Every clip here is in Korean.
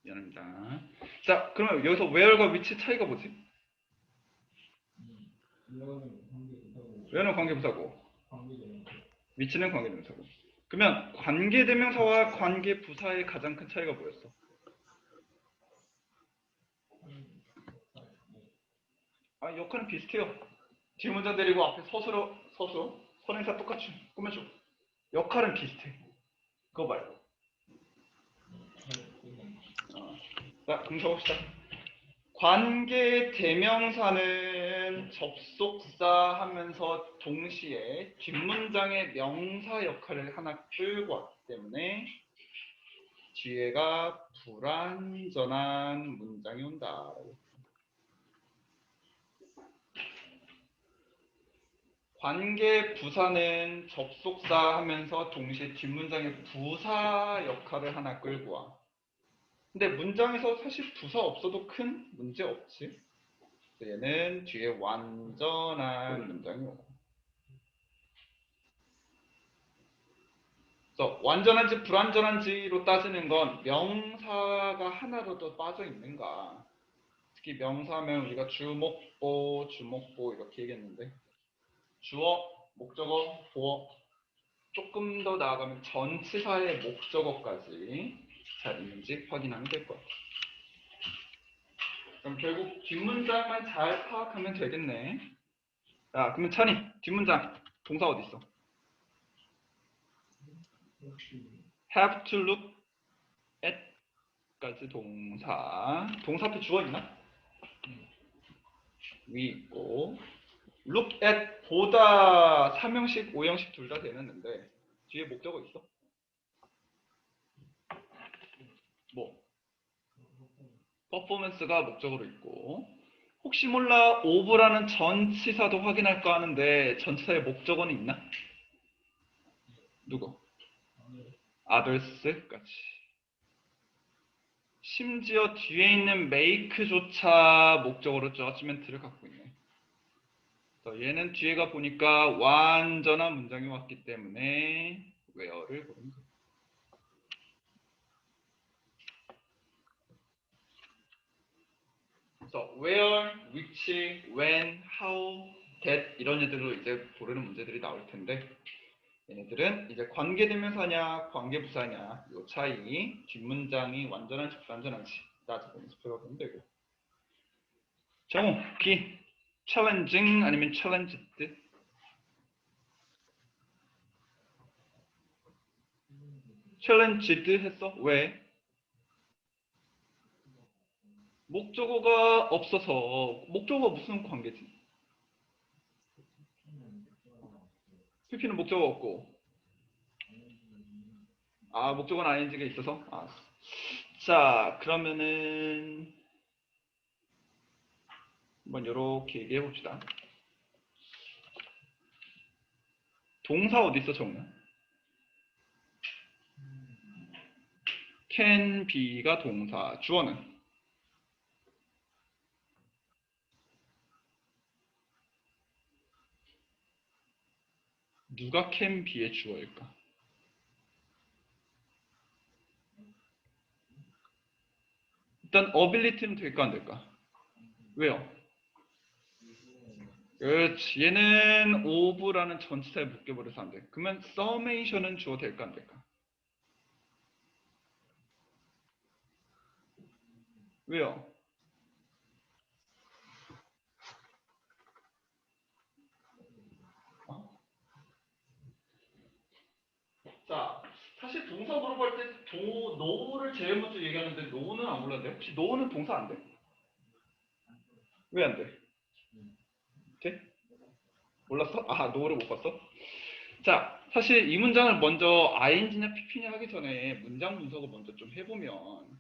미안합니다. 자, 그러면 여기서 where과 which 차이가 뭐지? where는 관계부사고 which는 관계대명사고. 그러면 관계대명사와 관계부사의 가장 큰 차이가 뭐였어? 아, 역할은 비슷해요. 뒷문장 데리고 앞에 서술어, 선행사 똑같이 꾸며줘. 역할은 비슷해. 그거 말고. 자, 그럼 적읍시다. 관계 대명사는 접속사 하면서 동시에 뒷문장의 명사 역할을 하나 끌고 왔기 때문에 뒤에가 불완전한 문장이 온다. 관계 부사는 접속사 하면서 동시에 뒷문장의 부사 역할을 하나 끌고 와. 근데 문장에서 사실 부사 없어도 큰 문제 없지. 얘는 뒤에 완전한 문장이 오고. 그래서 완전한지 불완전한지로 따지는 건 명사가 하나라도 빠져 있는가. 특히 명사면 우리가 주목보 이렇게 얘기했는데 주어, 목적어, 보어 조금 더 나아가면 전치사의 목적어까지 잘 있는지 확인하면 될 것 같아요. 그럼 결국 뒷문장만 잘 파악하면 되겠네. 자, 그러면 찬이 뒷문장 동사 어디 있어? have to look at 까지 동사 앞에 주어 있나? 위 있고 look at 보다 3형식 5형식 둘 다 되는데 뒤에 목적어 있어? 뭐? 퍼포먼스가 목적어로 있고 혹시 몰라 of라는 전치사도 확인할까 하는데 전치사의 목적어는 있나? 누구? others까지. 심지어 뒤에 있는 make조차 목적어로 judgment를 갖고 있네. 얘는 뒤에가 보니까 완전한 문장이 왔기 때문에 where를 고른 거예요. 그래서 where, which, when, how, that 이런 애들로 이제 고르는 문제들이 나올 텐데 얘네들은 이제 관계대명사냐 관계부사냐 요 차이 뒷문장이 완전한지 불완전한지 따지고 연습해 보면 되고. 정우, B challenging 아니면 challenged? challenged 했어? 왜? 목적어가 없어서. 목적어가 무슨 관계지? PP는 목적어 없고 목적어는 ing가 있어서. 자, 그러면은 한번 이렇게 얘기해 봅시다. 동사 어디 있어, 정우? can be가 동사, 주어는 누가 can be의 주어일까? 일단 ability는 될까 안 될까? 왜요? 그렇지. 얘는 of라는 전치사에 묶여버려서 안 돼. 그러면 summation은 주어 될까 안 될까? 왜요? 자, 사실 동사 물어볼 때 no를 제일 먼저 얘기하는데 no는 안 몰랐는데 혹시 no는 동사 안 돼? 왜 안 돼? 돼? 몰랐어? no를 못 봤어? 자, 사실 이 문장을 먼저 ing냐 pp냐 하기 전에 문장 분석을 먼저 좀 해보면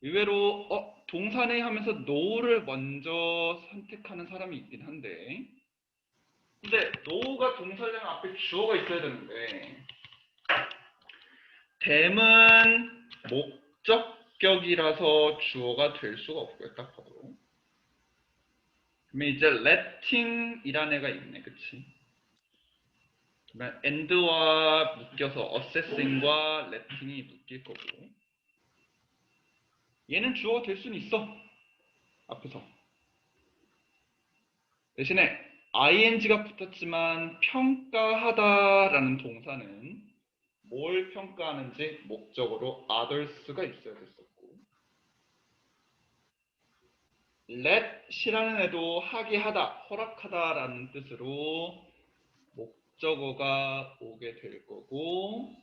의외로 동사네 하면서 no를 먼저 선택하는 사람이 있긴 한데 근데 no가 동사려면 앞에 주어가 있어야 되는데 them은 목적격이라서 주어가 될 수가 없고요. 딱 봐도. 그러면 이제 letting이라는 애가 있네. 그치? 그러면 and와 묶여서 assessing과 letting이 묶일 거고 얘는 주어가 될 수는 있어. 앞에서. 대신에 ing가 붙었지만 평가하다라는 동사는 뭘 평가하는지 목적으로 others가 있어야 됐었고, let이라는 애도 하게 하다, 허락하다라는 뜻으로 목적어가 오게 될 거고,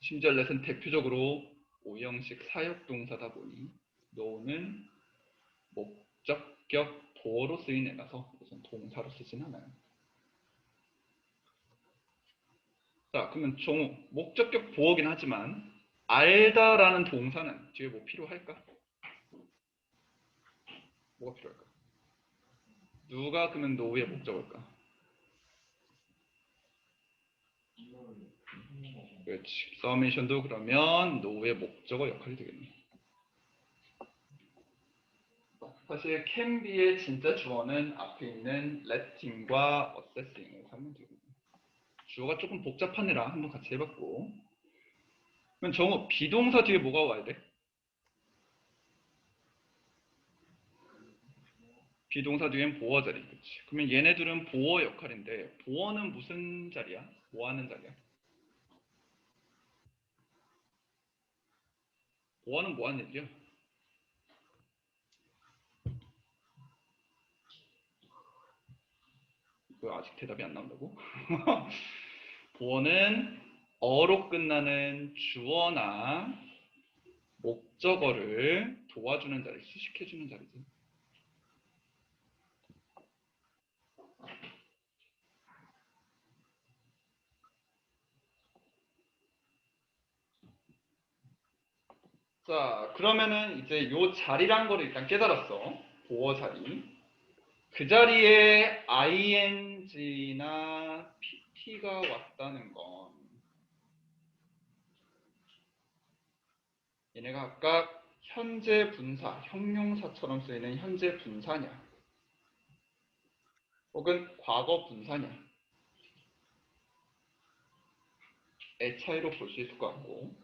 심지어 let은 대표적으로 오형식 사역동사다 보니 no는 목적격 보어로 쓰인 애라서 우선 동사로 쓰진 않아요. 자, 그러면 종우 목적격 보어긴 하지만 알다라는 동사는 뒤에 뭐 필요할까? 뭐가 필요할까? 누가 그러면 노의 목적어일까? 그렇지. 서메이션도 그러면 노의 목적어 역할이 되겠네. 사실 can be의 진짜 주어는 앞에 있는 letting과 assessing을 하면 되거든요. 주어가 조금 복잡한 애라 한번 같이 해봤고, 그럼 정우 비동사 뒤에 뭐가 와야 돼? 비동사 뒤엔 보어 자리. 그치. 그러면 얘네들은 보어 역할인데 보어는 무슨 자리야? 뭐 하는 자리야? 보어는 뭐 하는 일이야? 왜 아직 대답이 안 나온다고? 보어는 어로 끝나는 주어나 목적어를 도와주는 자리, 수식해주는 자리지. 자, 그러면은 이제 요 자리란 거를 일단 깨달았어. 보어 자리. 그 자리에 ing나 pt가 왔다는 건 얘네가 각각 현재 분사, 형용사처럼 쓰이는 현재 분사냐 혹은 과거 분사냐의 차이로 볼 수 있을 것 같고,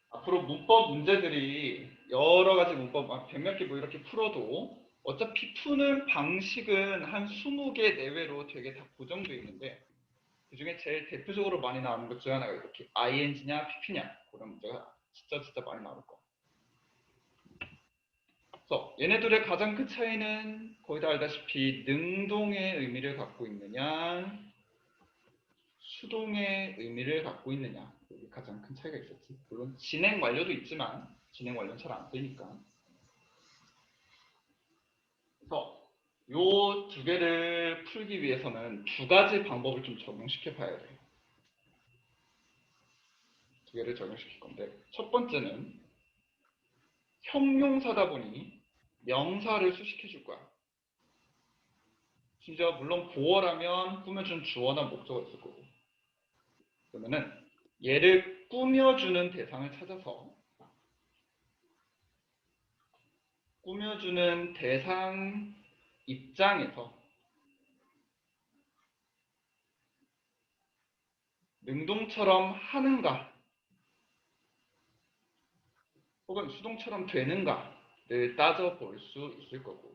앞으로 문법 문제들이 여러 가지 문법 100몇 개 뭐 이렇게 풀어도 어차피 푸는 방식은 한 20개 내외로 되게 다 고정되어 있는데, 그 중에 제일 대표적으로 많이 나오는 것 중에 하나가 이렇게 ing냐 pp냐 그런 문제가 진짜 많이 나올 거야. 그래서 얘네들의 가장 큰 차이는 거의 다 알다시피 능동의 의미를 갖고 있느냐 수동의 의미를 갖고 있느냐, 여기 가장 큰 차이가 있었지. 물론 진행 완료도 있지만 진행 완료는 잘 안 쓰니까. 그래서 요 두 개를 풀기 위해서는 두 가지 방법을 좀 적용시켜 봐야 돼요. 두 개를 적용시킬 건데, 첫 번째는 형용사다 보니 명사를 수식해 줄 거야. 심지어 물론 보어라면 꾸며준 주어나 목적어 있을 거고, 그러면은 얘를 꾸며주는 대상을 찾아서 꾸며주는 대상 입장에서 능동처럼 하는가 혹은 수동처럼 되는가를 따져볼 수 있을 거고,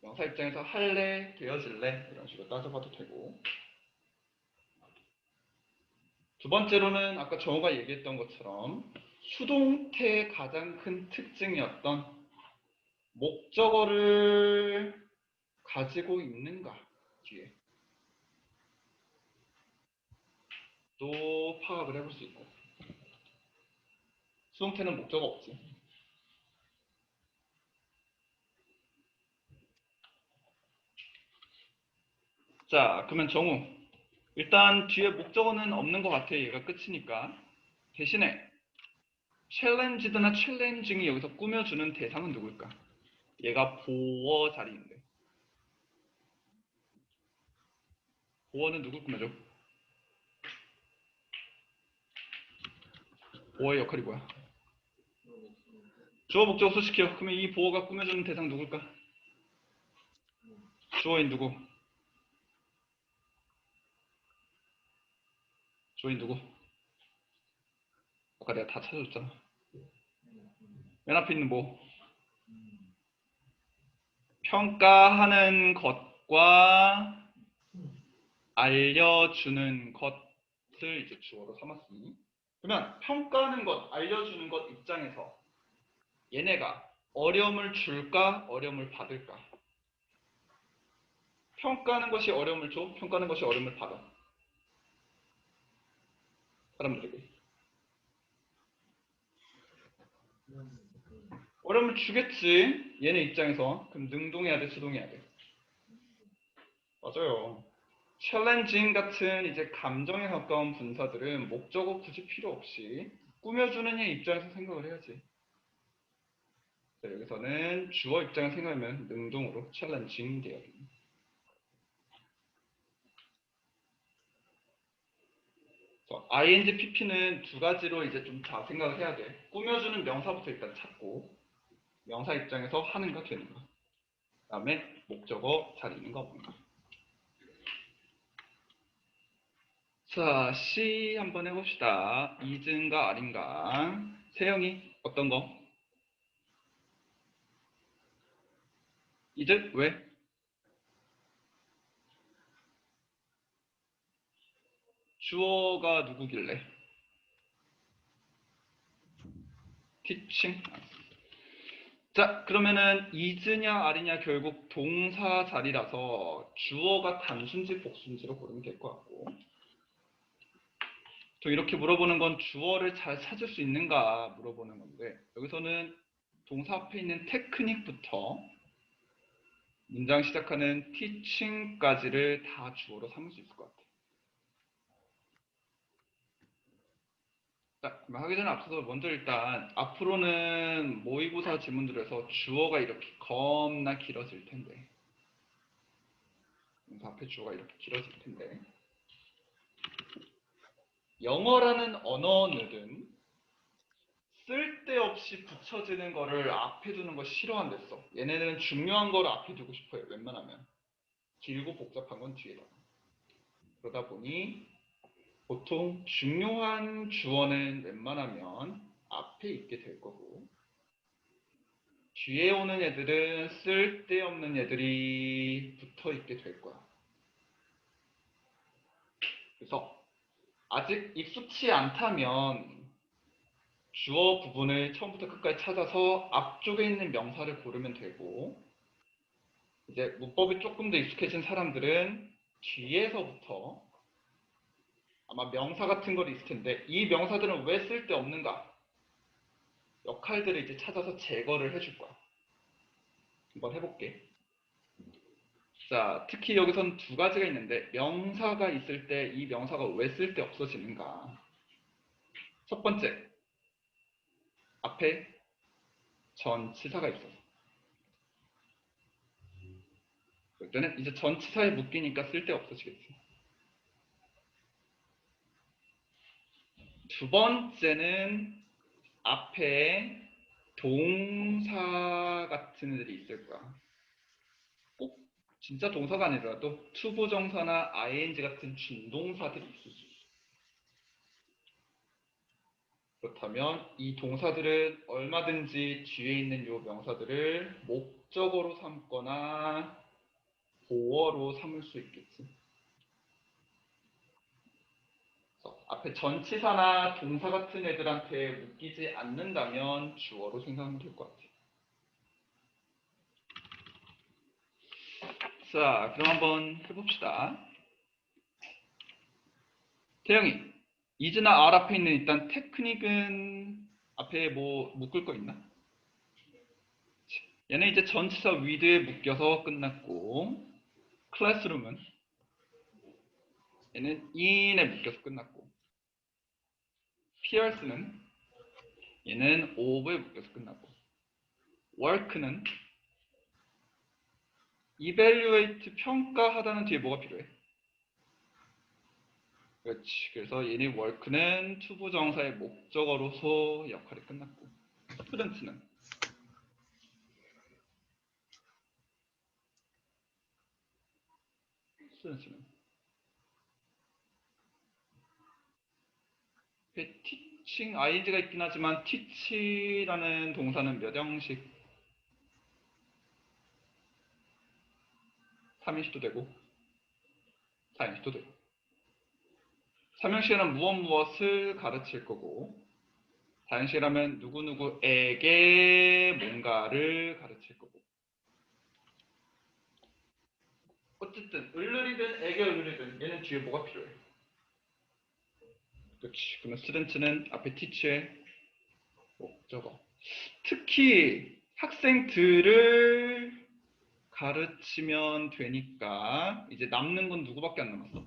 명사 입장에서 할래, 되어질래 이런 식으로 따져봐도 되고, 두 번째로는 아까 정우가 얘기했던 것처럼 수동태의 가장 큰 특징이었던 목적어를 가지고 있는가 뒤에 또 파악을 해볼 수 있고, 수동태는 목적어 없지. 자, 그러면 정우 일단 뒤에 목적어는 없는 것 같아. 얘가 끝이니까. 대신에 챌린지드나 챌린징이 여기서 꾸며주는 대상은 누굴까? 얘가 보어 자리인데 보어는 누굴 꾸며줘? 보어의 역할이 뭐야? 주어 목적어 수식해요. 그러면 이 보어가 꾸며주는 대상 누굴까? 주어인 누구? 주어인 누구? 아까 내가 다 찾아줬잖아. 맨 앞에 있는 뭐? 평가하는 것과 알려주는 것을 이제 주어로 삼았으니, 그러면 평가하는 것, 알려주는 것 입장에서 얘네가 어려움을 줄까, 어려움을 받을까? 평가하는 것이 어려움을 줘, 평가하는 것이 어려움을 받아. 사람들에게. 어려움을 주겠지. 얘네 입장에서. 그럼 능동해야 돼, 수동해야 돼? 맞아요. 챌린징 같은 이제 감정에 가까운 분사들은 목적어 굳이 필요 없이 꾸며주는 얘 입장에서 생각을 해야지. 자, 여기서는 주어 입장을 생각하면 능동으로 챌린징 돼요. ing, pp는 두 가지로 이제 좀 다 생각을 해야 돼. 꾸며주는 명사부터 일단 찾고, 명사 입장에서 하는가 되는가. 그 다음에 목적어 잘 있는가 없는가. 자, C 한번 해봅시다. is인가 아닌가. 세영이 어떤 거? is? 왜? 주어가 누구길래? teaching? 자, 그러면은 is냐 아니냐 결국 동사 자리라서 주어가 단순지 복순지로 고르면 될 것 같고, 또 이렇게 물어보는 건 주어를 잘 찾을 수 있는가 물어보는 건데, 여기서는 동사 앞에 있는 테크닉부터 문장 시작하는 teaching까지를 다 주어로 삼을 수 있을 것 같아요. 자, 하기 전에 앞서서 먼저 일단 앞으로는 모의고사 지문들에서 주어가 이렇게 겁나 길어질 텐데, 앞에 주어가 이렇게 길어질 텐데, 영어라는 언어들은 쓸데없이 붙여지는 거를 앞에 두는 거 싫어한댔어. 얘네는 중요한 거를 앞에 두고 싶어요. 웬만하면. 길고 복잡한 건 뒤에다. 그러다 보니 보통 중요한 주어는 웬만하면 앞에 있게 될 거고, 뒤에 오는 애들은 쓸데없는 애들이 붙어 있게 될 거야. 그래서 아직 익숙치 않다면 주어 부분을 처음부터 끝까지 찾아서 앞쪽에 있는 명사를 고르면 되고, 이제 문법이 조금 더 익숙해진 사람들은 뒤에서부터 아마 명사 같은 걸 있을 텐데, 이 명사들은 왜 쓸데없는가? 역할들을 이제 찾아서 제거를 해줄 거야. 한번 해볼게. 자, 특히 여기선 두 가지가 있는데, 명사가 있을 때 이 명사가 왜 쓸데없어지는가? 첫 번째, 앞에 전치사가 있어서. 그럴 때는 이제 전치사에 묶이니까 쓸데없어지겠지. 두 번째는 앞에 동사 같은 애들이 있을 거야. 꼭 진짜 동사가 아니더라도 투부정사나 ing 같은 준동사들이 있을 수 있어. 그렇다면 이 동사들은 얼마든지 뒤에 있는 요 명사들을 목적어로 삼거나 보어로 삼을 수 있겠지. 앞에 전치사나 동사 같은 애들한테 묶이지 않는다면 주어로 생각하면 될 것 같아요. 자, 그럼 한번 해봅시다. 태영이, is나 are 앞에 있는 일단 테크닉은 앞에 뭐 묶을 거 있나? 얘는 이제 전치사 with에 묶여서 끝났고, classroom은 얘는 in에 묶여서 끝났고, pierce는 얘는 of에 묶여서 끝났고, work는 evaluate 평가하다는 뒤에 뭐가 필요해? 그렇지. 그래서 얘네 work는 투부정사의 목적어로서 역할이 끝났고, student는 앞에 teaching ing가 있긴 하지만 teach라는 동사는 몇 형식? 3인식도 되고 4인식도 되고 3형식이란 무엇을 가르칠 거고 4형식이라면 누구누구에게 뭔가를 가르칠 거고 어쨌든 을르리든 에게 을르리든 얘는 뒤에 뭐가 필요해? 그렇지. 그러면 student는 앞에 teach의 목적어. 특히 학생들을 가르치면 되니까 이제 남는 건 누구밖에 안 남았어?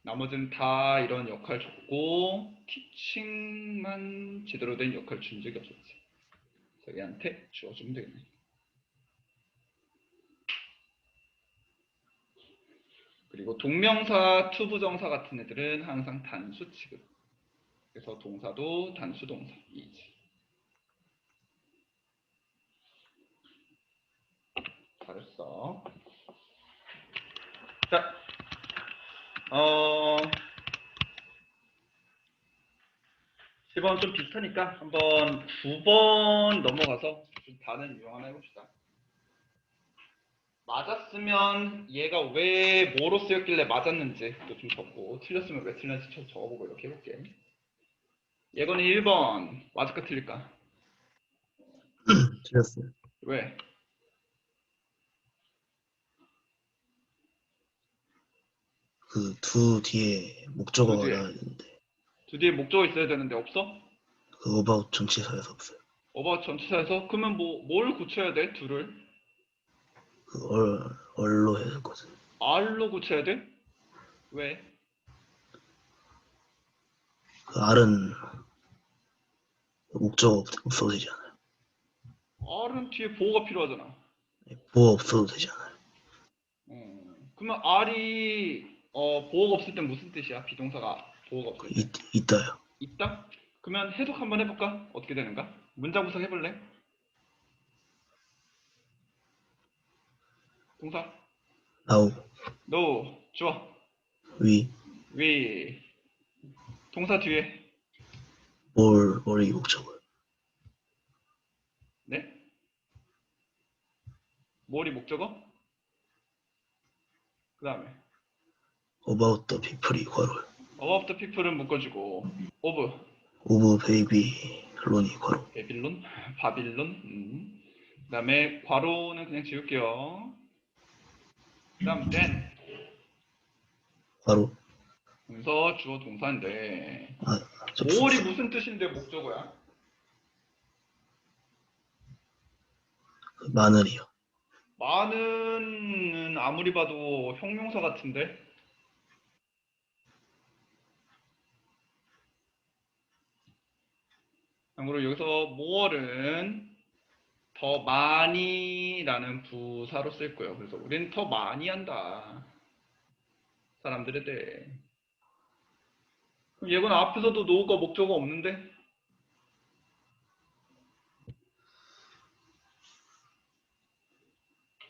나머지는 다 이런 역할 줬고 teaching만 제대로 된 역할 준 적이 없었지. 그래서 얘한테 주어주면 되겠네. 그리고 동명사, 투부정사 같은 애들은 항상 단수 취급. 그래서 동사도 단수 동사이지. 잘했어. 자, 10번 좀 비슷하니까 한번 9번 넘어가서 좀 다른 유형 하나 해봅시다. 맞았으면 얘가 왜 뭐로 쓰였길래 맞았는지 또 좀 적고 틀렸으면 왜 틀렸는지 좀 적어보고 이렇게 해볼게. 예건이 1번 맞을까 틀릴까? 틀렸어요. 왜? 그 두 뒤에 목적어가 두 뒤에. 나와야 되는데 두 뒤에 목적어 있어야 되는데 없어? 그 어바웃 전치사에서 없어요. 어바 전치사에서? 그러면 뭘 고쳐야 돼? 둘을? 그 얼로 해야 되거든. R로 고쳐야 돼? 왜? 그 R은 목적어 없어도 되지 않아요. R은 뒤에 보호가 필요하잖아. 보호 없어도 되지 않아요. 그러면 R이 보호가 없을 땐 무슨 뜻이야? 비동사가 보호가 그 없을 때. 있다요. 있다? 그러면 해석 한번 해볼까? 어떻게 되는가? 문장 구성 해볼래? 동사? 나우 No. 주어. 위 We. 동사 뒤에. 뭘이 목적어요. 네? 뭐이 목적어? 그 다음에 About the people이 괄호요. About the people은 묶어주고 of 오브 베이비 론이 괄호. 베빌론? 바빌론? 그 다음에 괄호는 그냥 지울게요. 그 다음 then 괄호. 그래서 주어 동사인데 접수. 뭘이 무슨 뜻인데 목적어야? 그 마늘이요. 많은 아무리 봐도 형용사 같은데 참고로 여기서 more은 더 많이라는 부사로 쓸 거예요. 그래서 우리는 더 많이 한다. 사람들에 대해. 그럼 얘는 앞에서도 no가 목적어 없는데?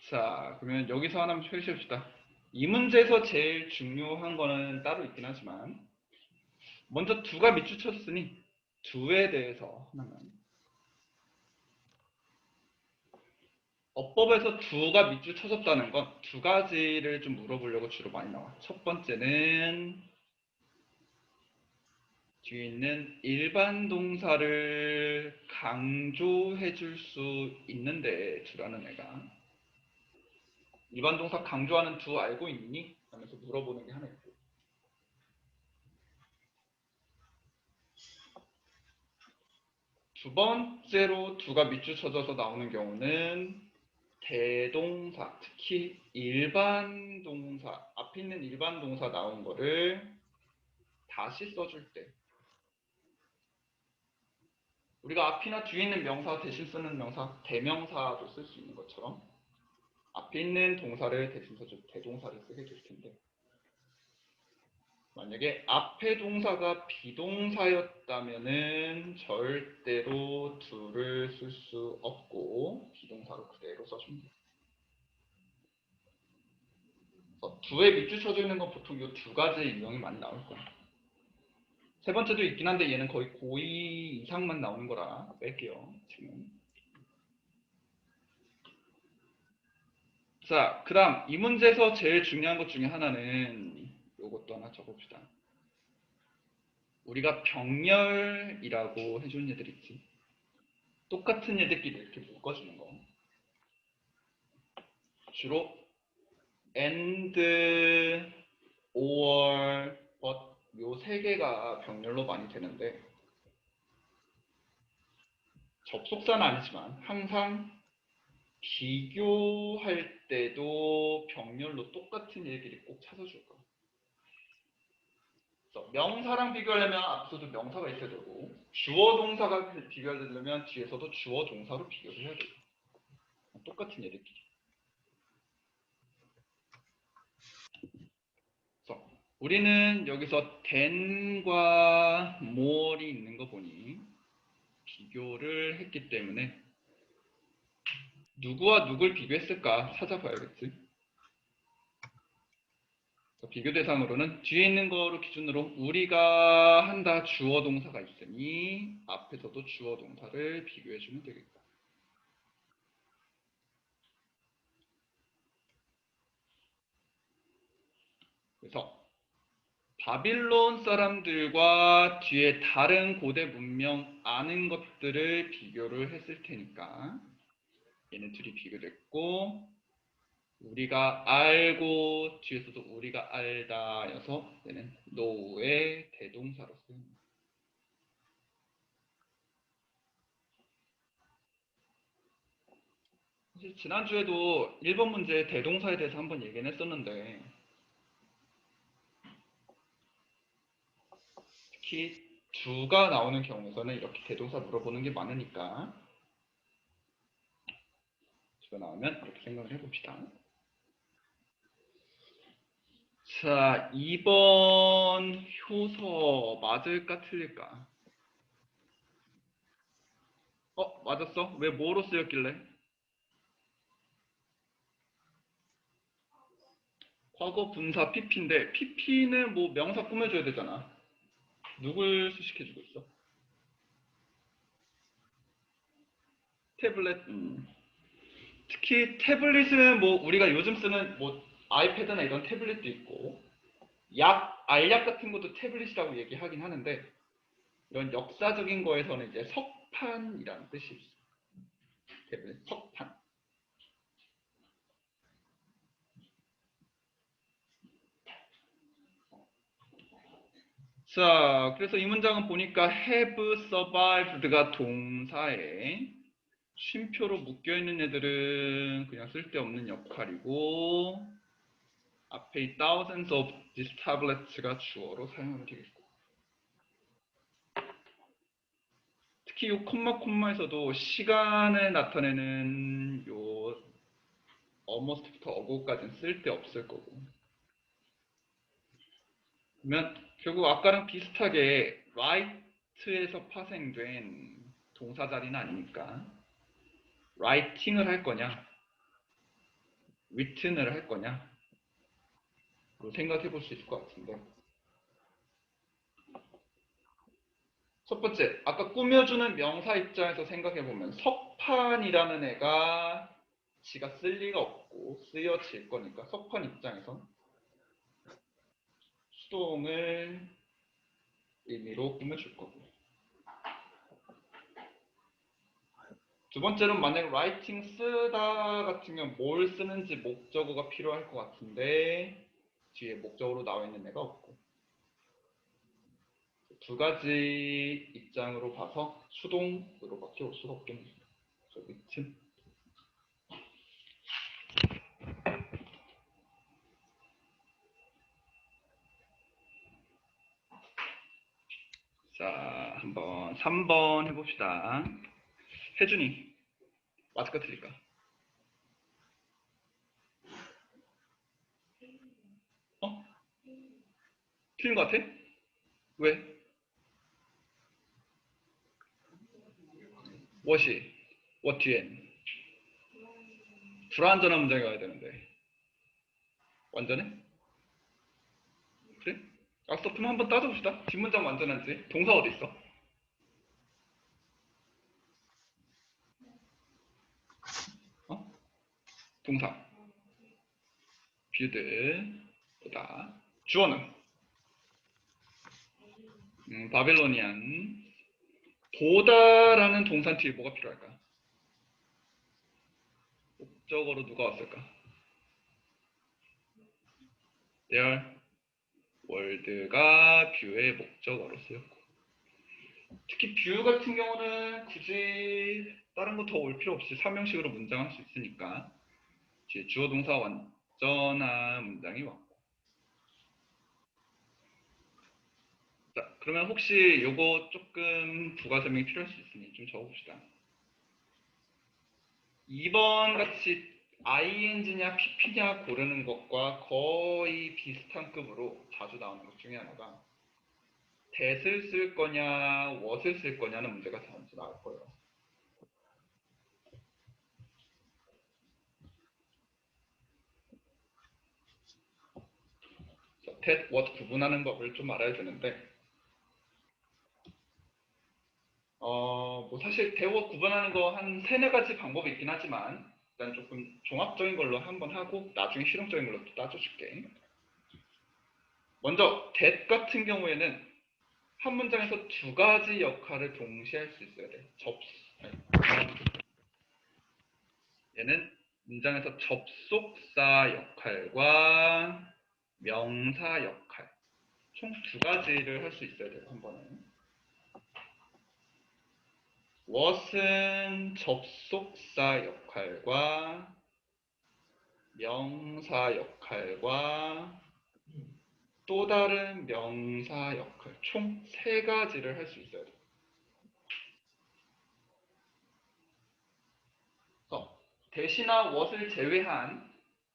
자, 그러면 여기서 하나만 펼쳐봅시다. 이 문제에서 제일 중요한 거는 따로 있긴 하지만 먼저 두가 밑줄 쳤으니 두에 대해서 하나만. 어법에서 두가 밑줄 쳐졌다는 건 두 가지를 좀 물어보려고 주로 많이 나와. 첫 번째는 뒤에 있는 일반 동사를 강조해 줄 수 있는데 두라는 애가 일반 동사 강조하는 두 알고 있니? 하면서 물어보는 게 하나 있고 두 번째로 두가 밑줄 쳐져서 나오는 경우는 대동사, 특히 일반 동사, 앞에 있는 일반 동사 나온 거를 다시 써줄 때 우리가 앞이나 뒤에 있는 명사 대신 쓰는 명사, 대명사도 쓸 수 있는 것처럼 앞에 있는 동사를 대신 써줄 대동사를 쓰게 될 텐데 만약에 앞에 동사가 비동사였다면은 절대로 do를 쓸 수 없고 비동사로 그대로 써줍니다. do에 밑줄 쳐져 있는 건 보통 이 두 가지 유형이 많이 나올 거예요. 세 번째도 있긴 한데 얘는 거의 고의 이상만 나오는 거라 뺄게요. 지금. 자, 그 다음 이 문제에서 제일 중요한 것 중에 하나는 요것도 하나 적어봅시다. 우리가 병렬이라고 해주는 애들 있지. 똑같은 애들끼리 이렇게 묶어주는 거. 주로 and, or, but 요 세 개가 병렬로 많이 되는데 접속사는 아니지만 항상 비교할 때도 병렬로 똑같은 얘기를 꼭 찾아줄 거야. 그래서 명사랑 비교하려면 앞서도 명사가 있어야 되고 주어 동사가 비교하려면 뒤에서도 주어 동사로 비교를 해야 돼요. 똑같은 얘들끼리. 그래서 우리는 여기서 than과 more이 있는 거 보니 비교를 했기 때문에 누구와 누굴 비교했을까 찾아봐야겠지. 비교 대상으로는 뒤에 있는 거로 기준으로 우리가 한다 주어 동사가 있으니 앞에서도 주어 동사를 비교해주면 되겠다. 그래서 바빌론 사람들과 뒤에 다른 고대 문명 아는 것들을 비교를 했을 테니까 얘는 둘이 비교됐고 우리가 알고 뒤에서도 우리가 알다여서 얘는 know의 대동사로 쓰입니다. 사실 지난주에도 1번 문제 대동사에 대해서 한번 얘기는 했었는데 특히 do가 나오는 경우에서는 이렇게 대동사 물어보는 게 많으니까 do가 나오면 이렇게 생각을 해봅시다. 자, 2번 효서 맞을까 틀릴까? 맞았어? 왜 뭐로 쓰였길래? 과거 분사 pp인데 pp는 뭐 명사 꾸며줘야 되잖아. 누굴 수식해주고 있어? 태블릿. 특히 태블릿은 뭐 우리가 요즘 쓰는 뭐 아이패드나 이런 태블릿도 있고 알약 같은 것도 태블릿이라고 얘기하긴 하는데 이런 역사적인 거에서는 이제 석판이라는 뜻이 있어. 태블릿, 석판. 자, 그래서 이 문장은 보니까 have survived가 동사에 쉼표로 묶여있는 애들은 그냥 쓸데없는 역할이고 앞에 이 thousands of these tablets가 주어로 사용이 되겠고 특히 이 콤마에서도 시간을 나타내는 요 almost부터 ago까지는 쓸데없을 거고 그러면 결국 아까랑 비슷하게 write에서 파생된 동사 자리는 아니니까 writing을 할 거냐 written을 할 거냐 생각해 볼 수 있을 것 같은데 첫 번째 아까 꾸며주는 명사 입장에서 생각해 보면 석판이라는 애가 지가 쓸 리가 없고 쓰여질 거니까 석판 입장에서 수동을 의미로 꾸며줄 거고 두 번째로는 만약에 writing 쓰다 같으면 뭘 쓰는지 목적어가 필요할 것 같은데 뒤에 목적어로 나와 있는 애가 없고 두 가지 입장으로 봐서 수동으로밖에 올 수가 없겠네요. 그렇지? 자, 한번 3번 해봅시다. 혜준이 맞을까 틀릴까? 틀린 것 같아? 왜? what이 what 뒤엔 불완전한 문장이 와야 되는데 완전해? 그래? 알았어. 그럼 한번 따져봅시다. 뒷문장 완전한지. 동사 어디 있어? 어? 동사. build, 보다. 주어는? 바빌로니안. 보다라는 동사 뒤에 뭐가 필요할까? 목적어로 누가 왔을까? There, world가 뷰의 목적어로 쓰였고. 특히 뷰 같은 경우는 굳이 다른 거 더 올 필요 없이 삼형식으로 문장할 수 있으니까 뒤에 주어 동사 완전한 문장이 왔고. 자, 그러면 혹시 요거 조금 부가 설명이 필요할 수 있으니 좀 적어봅시다. 2번 같이 ing냐 pp냐 고르는 것과 거의 비슷한 급으로 자주 나오는 것 중에 하나가 that을 쓸 거냐 what을 쓸 거냐는 문제가 자주 나올 거예요. that, what 구분하는 법을 좀 알아야 되는데 뭐 사실 대워 구분하는 거 한 세네 가지 방법이 있긴 하지만 일단 조금 종합적인 걸로 한번 하고 나중에 실용적인 걸로 또 따져줄게. 먼저 that 같은 경우에는 한 문장에서 두 가지 역할을 동시에 할 수 있어야 돼. 얘는 문장에서 접속사 역할과 명사 역할 총 두 가지를 할 수 있어야 돼요. 한 번에. what은 접속사 역할과 명사 역할과 또 다른 명사 역할 총 세 가지를 할 수 있어야 돼요. 대시나 what을 제외한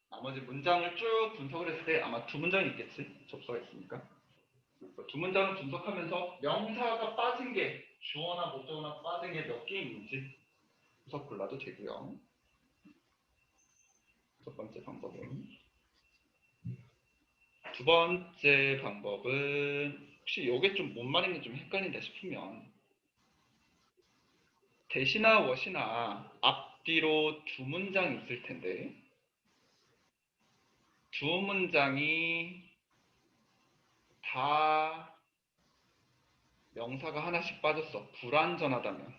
나머지 문장을 쭉 분석을 했을 때 아마 두 문장이 있겠지? 접수가 있으니까. 두 문장을 분석하면서 명사가 빠진 게 주어나 목적어나 빠진 게 몇 개 있는지 분석 골라도 되고요. 첫 번째 방법은. 두 번째 방법은 혹시 이게 좀 뭔 말인지 좀 헷갈린다 싶으면 대시나 what이나 앞뒤로 두 문장이 있을 텐데 두 문장이 다 명사가 하나씩 빠졌어. 불완전하다면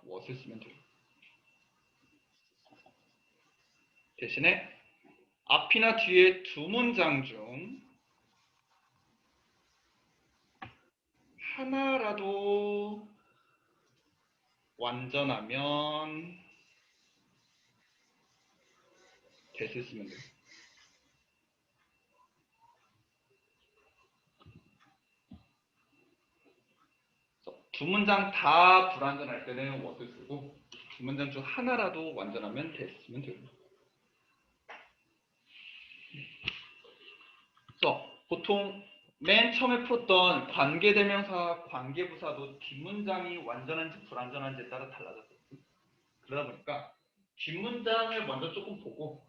what을 쓰면 돼요. 대신에 앞이나 뒤에 두 문장 중 하나라도 완전하면 that을 쓰면 돼요. 두 문장 다 불완전할 때는 what을 쓰고 두 문장 중 하나라도 완전하면 that 쓰면 돼요. 그래서 보통 맨 처음에 풀었던 관계대명사, 관계부사도 뒷문장이 완전한지 불완전한지에 따라 달라졌어요. 그러다 보니까 뒷문장을 먼저 조금 보고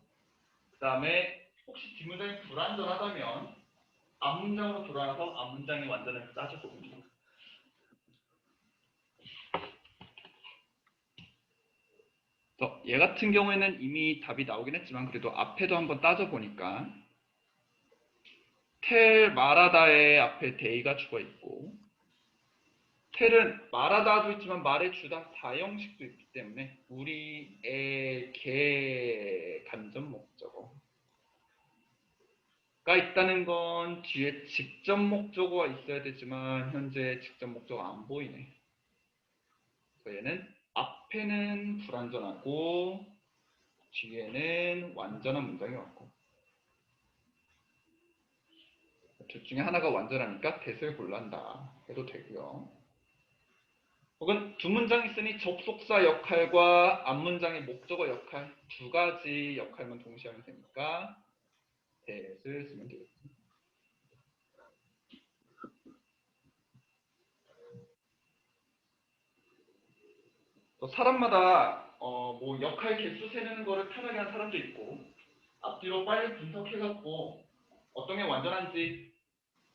그 다음에 혹시 뒷문장이 불완전하다면 앞문장으로 돌아와서 앞문장이 완전한지 따져보면 얘 같은 경우에는 이미 답이 나오긴 했지만 그래도 앞에도 한번 따져보니까 텔 말하다의 앞에 데이가 죽어있고 텔은 말하다도 있지만 말의 주다 다형식도 있기 때문에 우리, 애, 개, 간접 목적어가 있다는 건 뒤에 직접 목적어가 있어야 되지만 현재 직접 목적어 안 보이네. 그래서 얘는 앞에는 불완전하고 뒤에는 완전한 문장이 왔고 둘 중에 하나가 완전하니까 that을 골란다 해도 되고요. 혹은 두 문장 있으니 접속사 역할과 앞문장의 목적어 역할 두 가지 역할만 동시에 하면 되니까 that을 쓰면 되겠습니다. 또 사람마다 뭐 역할 개수 세는 거를 편하게 하는 사람도 있고 앞뒤로 빨리 분석해갖고 어떤 게 완전한지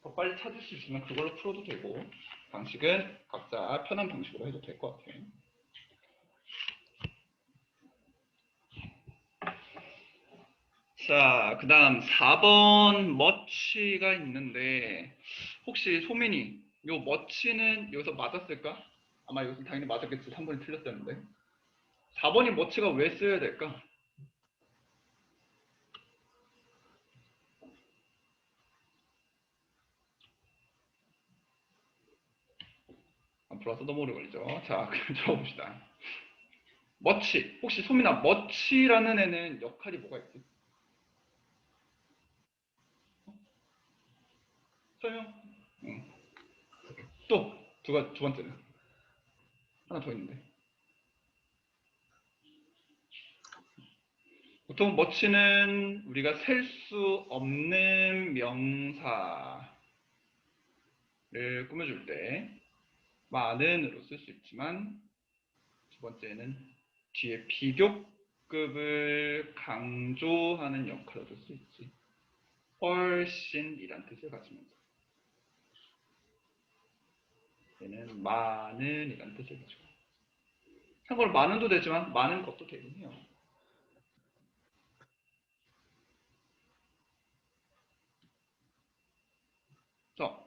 더 빨리 찾을 수 있으면 그걸로 풀어도 되고, 방식은 각자 편한 방식으로 해도 될 것 같아요. 자, 그 다음 4번 머치가 있는데, 혹시 소민이 요 머치는 여기서 맞았을까? 아마 여기서 당연히 맞았겠지. 3번이 틀렸다는데. 4번이 머치가 왜 쓰여야 될까? 앞으로 너무 오래 걸리죠. 자, 그럼 적어봅시다. 머치. 혹시 소민아, 머치라는 애는 역할이 뭐가 있지? 설명? 응. 또, 두 번째는. 하나 더 있는데. 보통 머치는 우리가 셀 수 없는 명사를 꾸며줄 때 많은으로 쓸 수 있지만, 두 번째는 뒤에 비교급을 강조하는 역할을 쓸 수 있지. 훨씬이란 뜻을 가지면서. 얘는 많은이란 뜻을 가지고. 참고로 많은도 되지만 많은 것도 되긴 해요. 자,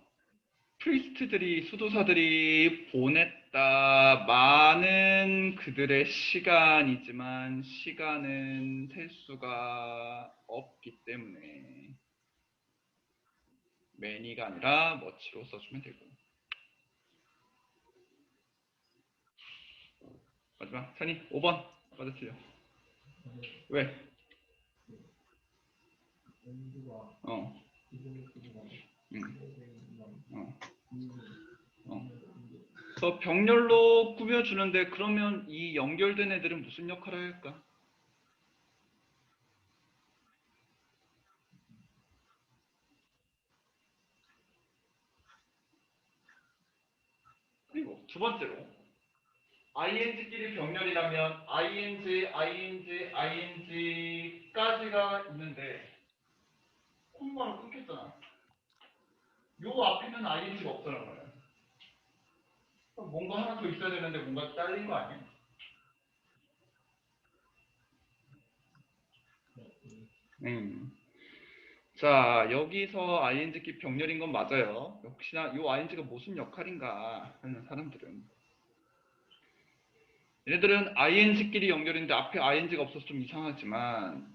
프리스트들이, 수도사들이 보냈다. 많은 그들의 시간이지만 시간은 셀 수가 없기 때문에 many가 아니라 much로 써주면 되고. 마지막 찬이 5번 맞아 틀려. 왜? 어. 어. 어. 그래서 병렬로 꾸며주는데, 그러면 이 연결된 애들은 무슨 역할을 할까? 그리고 두 번째로 ing끼리 병렬이라면 ing까지가 있는데 콤마로 끊겼잖아. 요 앞에는 ing가 없잖아. 그럼 뭔가 하나 더 있어야 되는데 뭔가 잘린 거 아니야? 자, 여기서 ing끼리 병렬인 건 맞아요. 역시나 이 ing가 무슨 역할인가 하는 사람들은, 얘네들은 ing끼리 연결인데 앞에 ing가 없어서 좀 이상하지만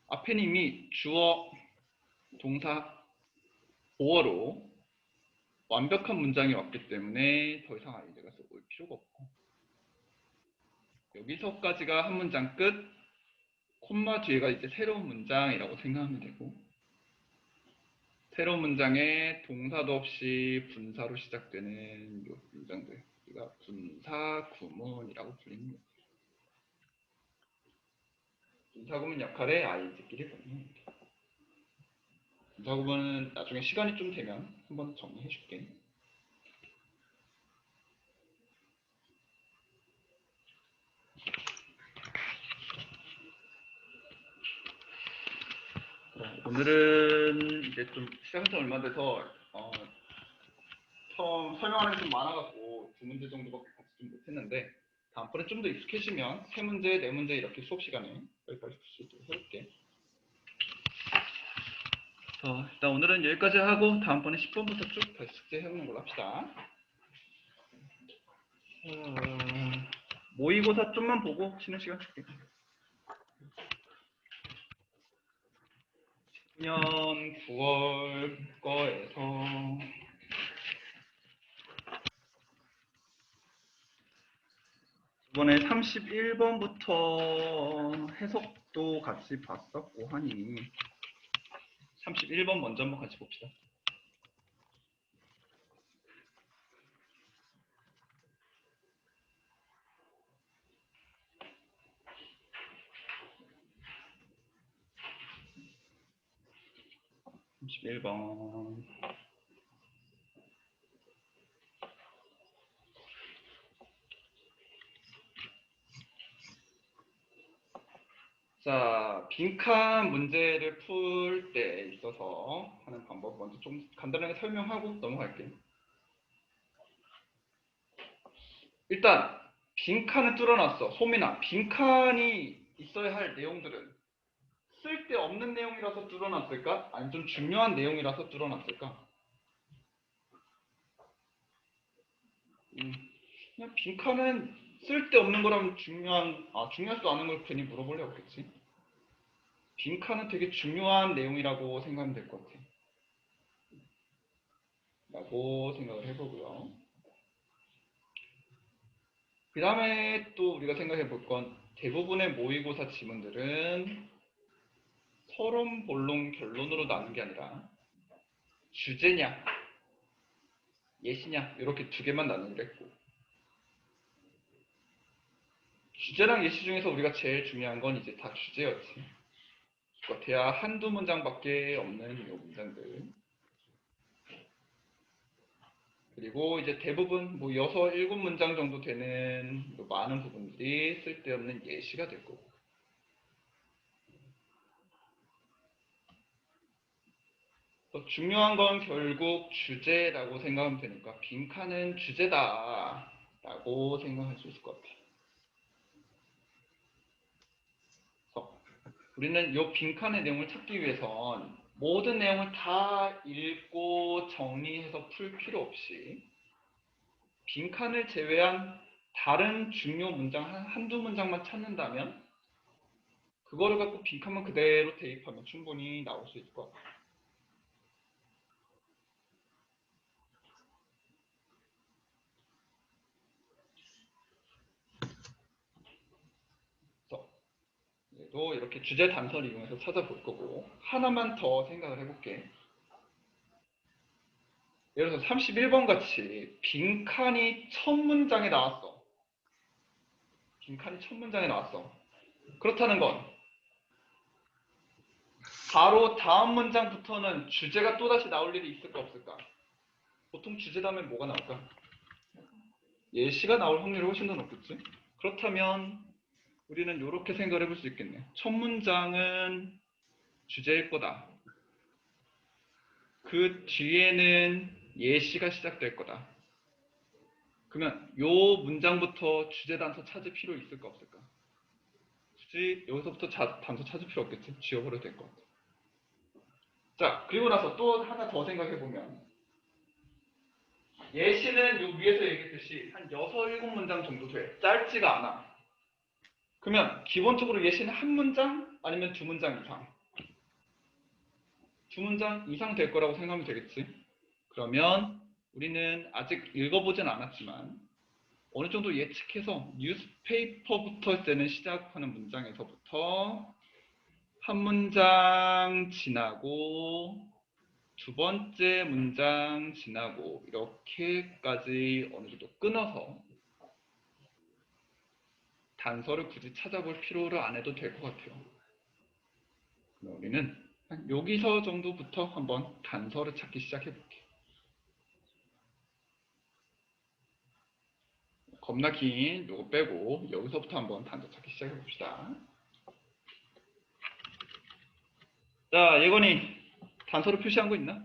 앞에는 이미 주어, 동사, 보어로 완벽한 문장이 왔기 때문에 더 이상 ing가 올 필요가 없고, 여기서까지가 한 문장 끝. 콤마 뒤에가 이제 새로운 문장이라고 생각하면 되고, 새로운 문장에 동사도 없이 분사로 시작되는 요 문장들, 우리가 분사 구문이라고 불립니다. 분사 구문 역할에 ing끼리 병렬입니다. 분사 구문은 나중에 시간이 좀 되면 한번 정리해 줄게. 오늘은 이제 좀 시작한 지 얼마 돼서 처음 설명하는 게 좀 많아갖고 두 문제 정도밖에 같이 좀 못했는데, 다음번에 좀 더 익숙해지면 세 문제, 네 문제 이렇게 수업 시간에 여기까지 볼 수 있도록 해볼게. 일단 오늘은 여기까지 하고 다음번에 10번부터 쭉 다시 숙제 해보는 걸로 합시다. 모의고사 좀만 보고 쉬는 시간 줄게. 10년 9월 거에서 이번에 31번부터 해석도 같이 봤었고 하니 31번 먼저 한번 같이 봅시다. (31번) 자, 빈칸 문제를 풀 때 있어서 하는 방법 먼저 좀 간단하게 설명하고 넘어갈게요. 일단 빈칸을 뚫어놨어. 소민아, 빈칸이 있어야 할 내용들은 쓸데없는 내용이라서 뚫어놨을까? 아니면 좀 중요한 내용이라서 뚫어놨을까? 그냥 빈칸은 쓸데없는 거라면 중요하지도 않은 걸 괜히 물어보려 했겠지. 빈칸은 되게 중요한 내용이라고 생각하면 될 것 같아. 라고 생각을 해보고요. 그 다음에 또 우리가 생각해 볼 건 대부분의 모의고사 지문들은 서론, 본론, 결론으로 나눈 게 아니라 주제냐, 예시냐 이렇게 두 개만 나누기로 했고 주제랑 예시 중에서 우리가 제일 중요한 건 이제 다 주제였지. 대야 한두 문장밖에 없는 이 문장들. 그리고 이제 대부분 뭐 6, 7문장 정도 되는 많은 부분들이 쓸데없는 예시가 될 거고. 또 중요한 건 결국 주제라고 생각하면 되니까 빈칸은 주제다 라고 생각할 수 있을 것 같아요. 그래서 우리는 이 빈칸의 내용을 찾기 위해선 모든 내용을 다 읽고 정리해서 풀 필요 없이 빈칸을 제외한 다른 중요 문장 한두 문장만 찾는다면 그거를 갖고 빈칸만 그대로 대입하면 충분히 나올 수 있을 것 같아요. 그래서 또 이렇게 주제 단서를 이용해서 찾아볼 거고 하나만 더 생각을 해볼게. 예를 들어서 31번 같이 빈칸이 첫 문장에 나왔어. 빈칸이 첫 문장에 나왔어. 그렇다는 건 바로 다음 문장부터는 주제가 또다시 나올 일이 있을까 없을까? 보통 주제 다음에 뭐가 나올까? 예시가 나올 확률이 훨씬 더 높겠지? 그렇다면 우리는 이렇게 생각을 해볼 수 있겠네. 첫 문장은 주제일 거다. 그 뒤에는 예시가 시작될 거다. 그러면 요 문장부터 주제 단서 찾을 필요 있을까 없을까? 굳이 여기서부터 단서 찾을 필요 없겠지? 지워버려도 될 것 같아. 자, 그리고 나서 또 하나 더 생각해보면 예시는 요 위에서 얘기했듯이 한 6, 7문장 정도 돼. 짧지가 않아. 그러면 기본적으로 예시는 한 문장 아니면 두 문장 이상. 두 문장 이상 될 거라고 생각하면 되겠지. 그러면 우리는 아직 읽어보진 않았지만 어느 정도 예측해서 뉴스페이퍼부터 쓰는 시작하는 문장에서부터 한 문장 지나고 두 번째 문장 지나고 이렇게까지 어느 정도 끊어서 단서를 굳이 찾아볼 필요를 안 해도 될 것 같아요. 그럼 우리는 여기서 정도부터 한번 단서를 찾기 시작해 볼게요. 겁나 긴 요거 빼고 여기서부터 한번 단서 찾기 시작해 봅시다. 자, 예건이 단서를 표시한 거 있나?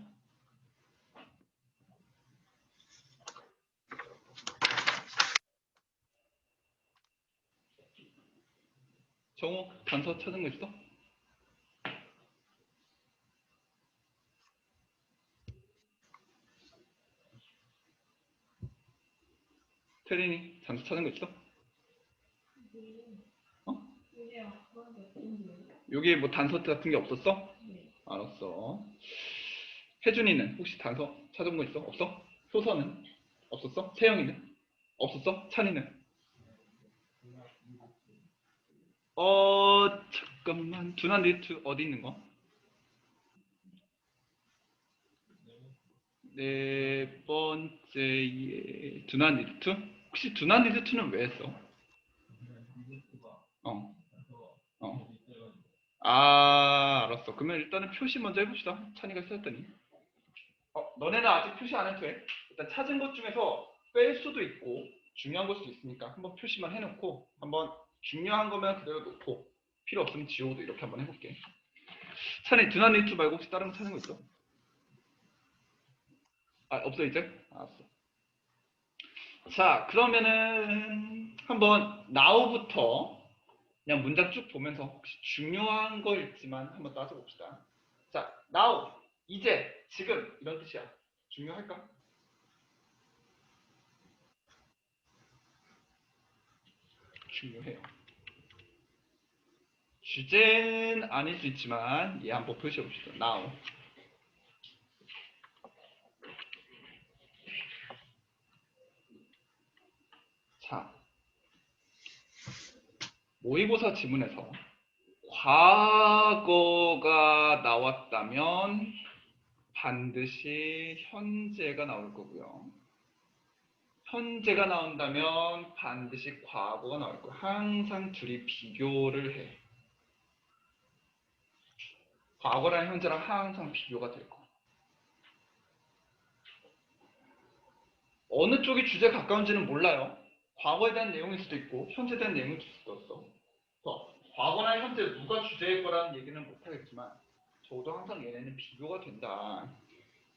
정우 단서 찾은 거 있어? 태린이 단서 찾은 거 있어? 어? 여기에 뭐 단서 같은 게 없었어? 알았어. 혜준이는 혹시 단서 찾은 거 있어? 없어? 효서는? 없었어? 태영이는? 없었어? 찬이는? 잠깐만. 두난 리트 어디 있는 거? 네 번째에 두난 리트? 혹시 두난 리트는 왜 했어? 어. 어. 알았어. 그러면 일단은 표시 먼저 해봅시다. 찬이가 쓰였더니. 너네는 아직 표시 안 해도 돼. 일단 찾은 것 중에서 뺄 수도 있고 중요한 걸 수도 있으니까 한번 표시만 해놓고 한번 중요한 거면 그대로 놓고 필요 없으면 지워도 이렇게 한번 해볼게. 찬이 드난 리투 말고 혹시 다른 거 찾는 거 있어? 아, 없어 이제? 알았어. 자, 그러면은 한번 now부터 그냥 문장 쭉 보면서 혹시 중요한 거 있지만 한번 따져봅시다. 자, now, 이제, 지금 이런 뜻이야. 중요할까? 중요해요. 주제는 아닐 수 있지만 얘 한번 표시해봅시다. now. 자, 모의고사 지문에서 과거가 나왔다면 반드시 현재가 나올 거고요. 현재가 나온다면 반드시 과거가 나올 거예요. 항상 둘이 비교를 해. 과거랑 현재랑 항상 비교가 될 거예요. 어느 쪽이 주제에 가까운지는 몰라요. 과거에 대한 내용일 수도 있고 현재에 대한 내용일 수도 있어. 과거나 현재 누가 주제일 거라는 얘기는 못하겠지만 적어도 항상 얘네는 비교가 된다.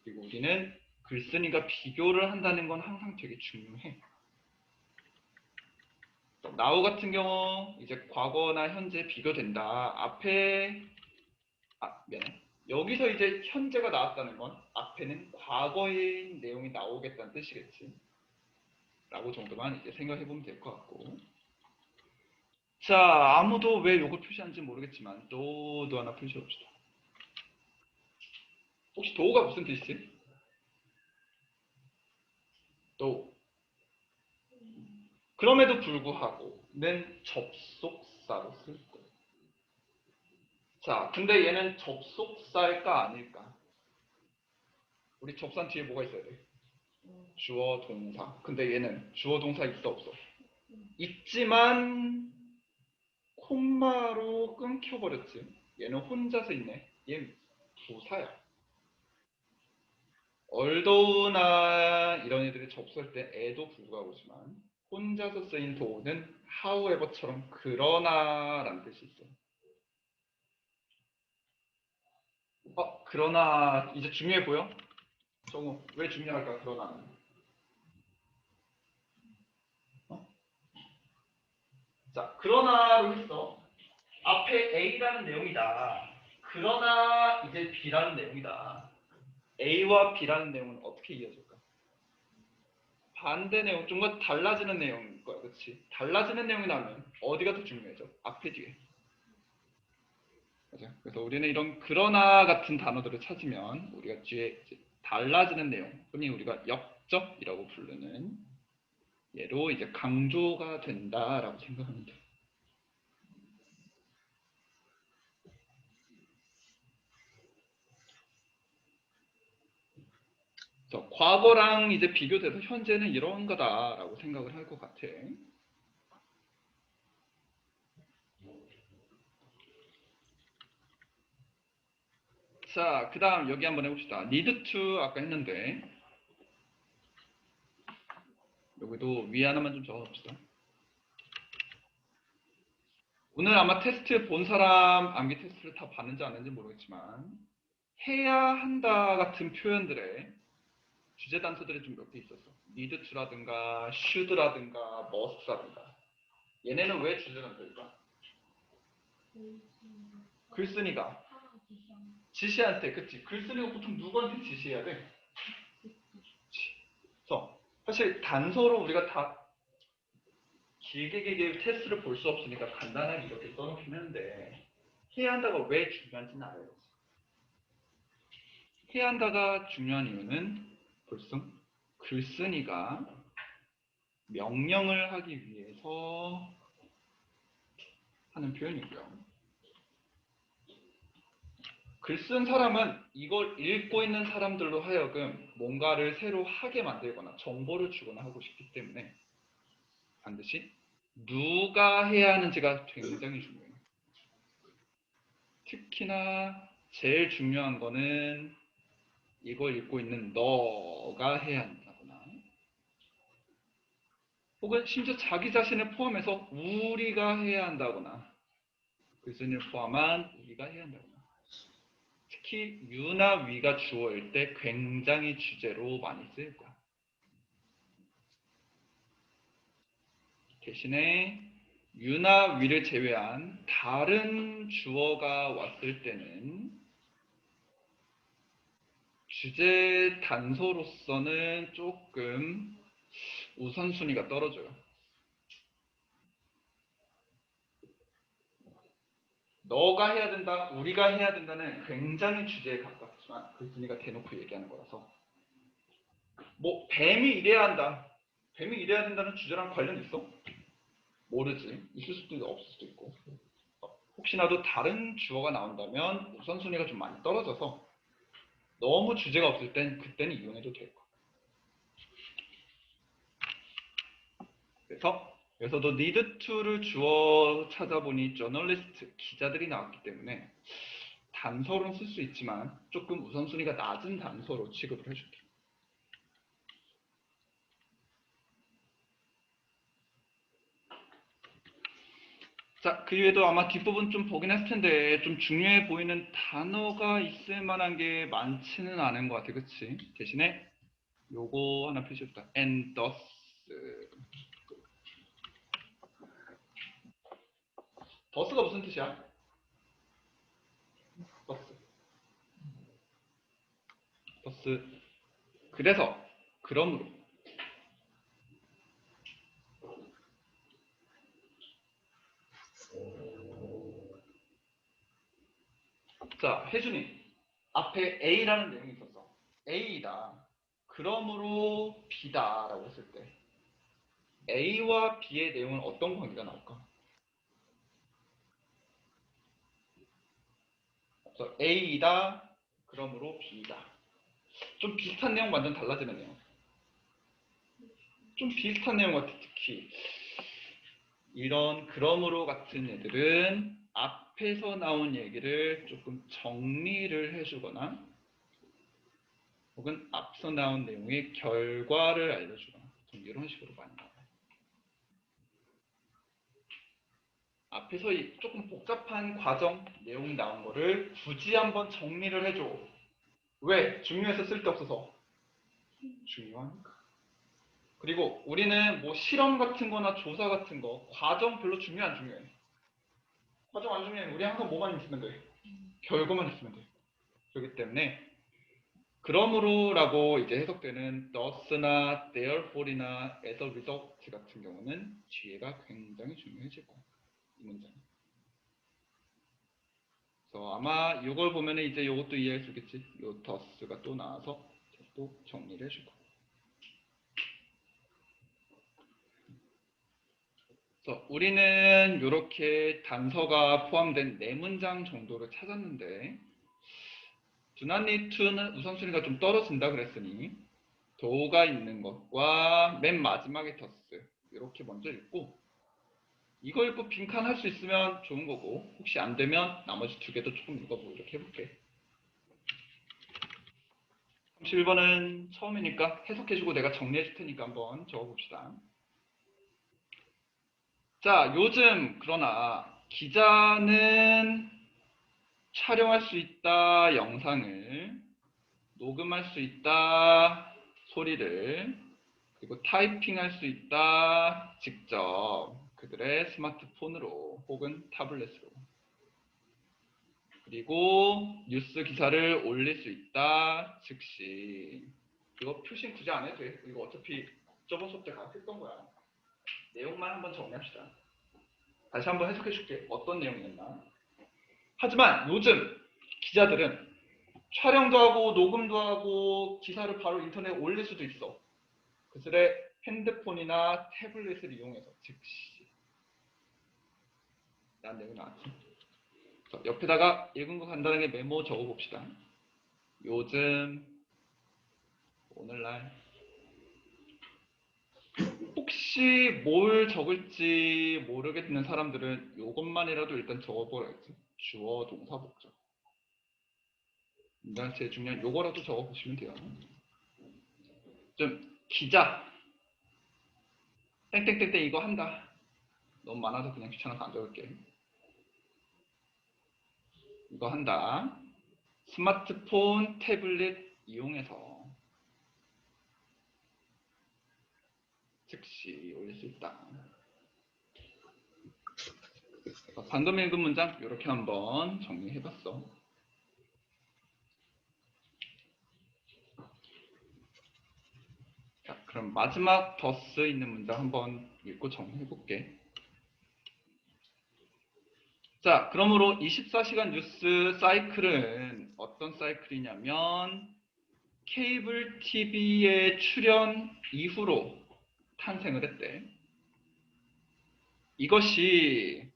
그리고 우리는 글쓴이가 비교를 한다는 건 항상 되게 중요해. now 같은 경우 이제 과거나 현재 비교된다. 앞에 미안해. 여기서 이제 현재가 나왔다는 건 앞에는 과거의 내용이 나오겠다는 뜻이겠지. 라고 정도만 이제 생각해보면 될 것 같고. 자, 아무도 왜 이걸 표시하는지 모르겠지만 도도 하나 표시해봅시다. 혹시 도가 무슨 뜻이지? 도. 그럼에도 불구하고는 접속사로 쓸 거예요. 자, 근데 얘는 접속사일까 아닐까? 우리 접산 뒤에 뭐가 있어야 돼? 주어, 동사. 근데 얘는 주어, 동사 있어, 없어? 있지만 콤마로 끊겨버렸지. 얘는 혼자서 있네. 얘 부사야. 얼더우나 이런 애들이 접수할 때 에도 불구하고지만 혼자서 쓰인 도는 however처럼 그러나라는 뜻이 있어. 그러나 이제 중요해 보여? 정우, 왜 중요할까? 그러나는. 자, 그러나로 했어. 앞에 A라는 내용이다. 그러나 이제 B라는 내용이다. A와 B라는 내용은 어떻게 이어질까? 반대 내용, 좀 더 달라지는 내용일 거야, 그렇지? 달라지는 내용이 나오면 어디가 더 중요해져? 앞에 뒤에. 맞아. 그래서 우리는 이런 그러나 같은 단어들을 찾으면 우리가 뒤에 이제 달라지는 내용, 흔히 우리가 역접이라고 부르는 얘로 이제 강조가 된다라고 생각하면 돼. 그래서 과거랑 이제 비교돼서 현재는 이런 거다라고 생각을 할 것 같아. 자, 그 다음 여기 한번 해봅시다. need to 아까 했는데 여기도 위에 하나만 좀 적어봅시다. 오늘 아마 테스트 본 사람 암기 테스트를 다 봤는지 안 했는지 모르겠지만 해야 한다 같은 표현들의 주제 단서들이 좀 몇 개 있었어. need to라든가 should라든가 must라든가. 얘네는 왜 주제 단서일까? 글쓴이가 지시한테, 그치? 글쓴이가 보통 누구한테 지시해야 돼? 그래서 사실 단서로 우리가 다 길게 테스트를 볼 수 없으니까 간단하게 이렇게 써놓긴 했는데 해야 한다가 왜 중요한지는 알아야지. 해야 한다가 중요한 이유는 벌써 글쓴이가 명령을 하기 위해서 하는 표현이고요. 글 쓴 사람은 이걸 읽고 있는 사람들로 하여금 뭔가를 새로 하게 만들거나 정보를 주거나 하고 싶기 때문에 반드시 누가 해야 하는지가 굉장히 중요해요. 특히나 제일 중요한 거는 이걸 읽고 있는 너가 해야 한다거나 혹은 심지어 자기 자신을 포함해서 우리가 해야 한다거나 글쓴이를 포함한 우리가 해야 한다고. 특히 유나 위가 주어일 때 굉장히 주제로 많이 쓰일 거야. 대신에 유나 위를 제외한 다른 주어가 왔을 때는 주제 단서로서는 조금 우선순위가 떨어져요. 너가 해야 된다, 우리가 해야 된다는 굉장히 주제에 가깝지만 글쓴이가 대놓고 얘기하는 거라서 뭐 뱀이 이래야 한다, 뱀이 이래야 된다는 주제랑 관련 있어? 모르지. 있을 수도 있고 없을 수도 있고. 혹시나도 다른 주어가 나온다면 우선순위가 좀 많이 떨어져서 너무 주제가 없을 땐 그때는 이용해도 될 거야. 그래서 여기서도 need to를 주어 찾아보니 저널리스트, 기자들이 나왔기 때문에 단서로는 쓸 수 있지만 조금 우선순위가 낮은 단서로 취급을 해줄게. 자, 그 외에도 아마 뒷부분 좀 보긴 했을 텐데 좀 중요해 보이는 단어가 있을 만한 게 많지는 않은 것 같아. 그치? 대신에 요거 하나 표시해줄까? and thus. thus가 무슨 뜻이야? thus. 그래서, 그러므로. 자, 혜준이. 앞에 A라는 내용이 있었어. A이다. 그러므로 B다 라고 했을 때 A와 B의 내용은 어떤 관계가 나올까? 그래서 A이다. 그러므로 B다. 좀 비슷한 내용 완전 달라지는 내용. 좀 비슷한 내용 같아. 특히 이런 그러므로 같은 애들은 앞에서 나온 얘기를 조금 정리를 해주거나 혹은 앞서 나온 내용의 결과를 알려주거나 좀 이런 식으로 많이 나와요. 앞에서 조금 복잡한 과정, 내용 나온 거를 굳이 한번 정리를 해줘. 왜? 중요해서 쓸데없어서. 중요하니까. 그리고 우리는 뭐 실험 같은 거나 조사 같은 거, 과정 별로 중요 안 중요해. 과정 안 중요해. 우리 항상 뭐만 있으면 돼? 결과만 있으면 돼. 그렇기 때문에 그러므로라고 이제 해석되는 thus나 therefore이나 as a result 같은 경우는 뒤에가 굉장히 중요해질 거야. 이 문장. 그래서 아마 이걸 보면은 이제 이것도 이해할 수 있겠지. 요 thus가 또 나와서 또 정리를 해줄 거야. 그래서 우리는 이렇게 단서가 포함된 4문장 정도를 찾았는데 두나니 투는 우선순위가 좀 떨어진다 그랬으니 도가 있는 것과 맨 마지막에 더스 이렇게 먼저 읽고 이거 읽고 빈칸 할 수 있으면 좋은 거고 혹시 안 되면 나머지 2개도 조금 읽어보고 이렇게 해볼게. 31번은 처음이니까 해석해주고 내가 정리해줄 테니까 한번 적어봅시다. 자, 요즘 그러나 기자는 촬영할 수 있다 영상을, 녹음할 수 있다 소리를, 그리고 타이핑할 수 있다 직접 그들의 스마트폰으로 혹은 타블렛으로, 그리고 뉴스 기사를 올릴 수 있다 즉시. 이거 표시 굳이 안 해도 돼. 이거 어차피 저번 수업 때 다 했던 거야. 내용만 한번 정리합시다. 다시 한번 해석해 줄게. 어떤 내용이었나. 하지만 요즘 기자들은 촬영도 하고 녹음도 하고 기사를 바로 인터넷에 올릴 수도 있어. 그들의 핸드폰이나 태블릿을 이용해서 즉시. 라는 내용이 나왔지. 옆에다가 읽은 거 간단하게 메모 적어봅시다. 요즘, 오늘날. 혹시 뭘 적을지 모르겠는 사람들은 이것만이라도 일단 적어보라겠지. 주어, 동사, 목적. 일단 제일 중요한 요거라도 적어보시면 돼요. 좀 기자 땡땡땡땡 이거 한다. 너무 많아서 그냥 귀찮아서 안 적을게. 이거 한다. 스마트폰, 태블릿 이용해서 즉시 올릴 수 있다. 방금 읽은 문장 이렇게 한번 정리해봤어. 자, 그럼 마지막 더스 있는 문장 한번 읽고 정리해볼게. 자, 그러므로 24시간 뉴스 사이클은 어떤 사이클이냐면 케이블 TV에 출연 이후로 탄생을 했대. 이것이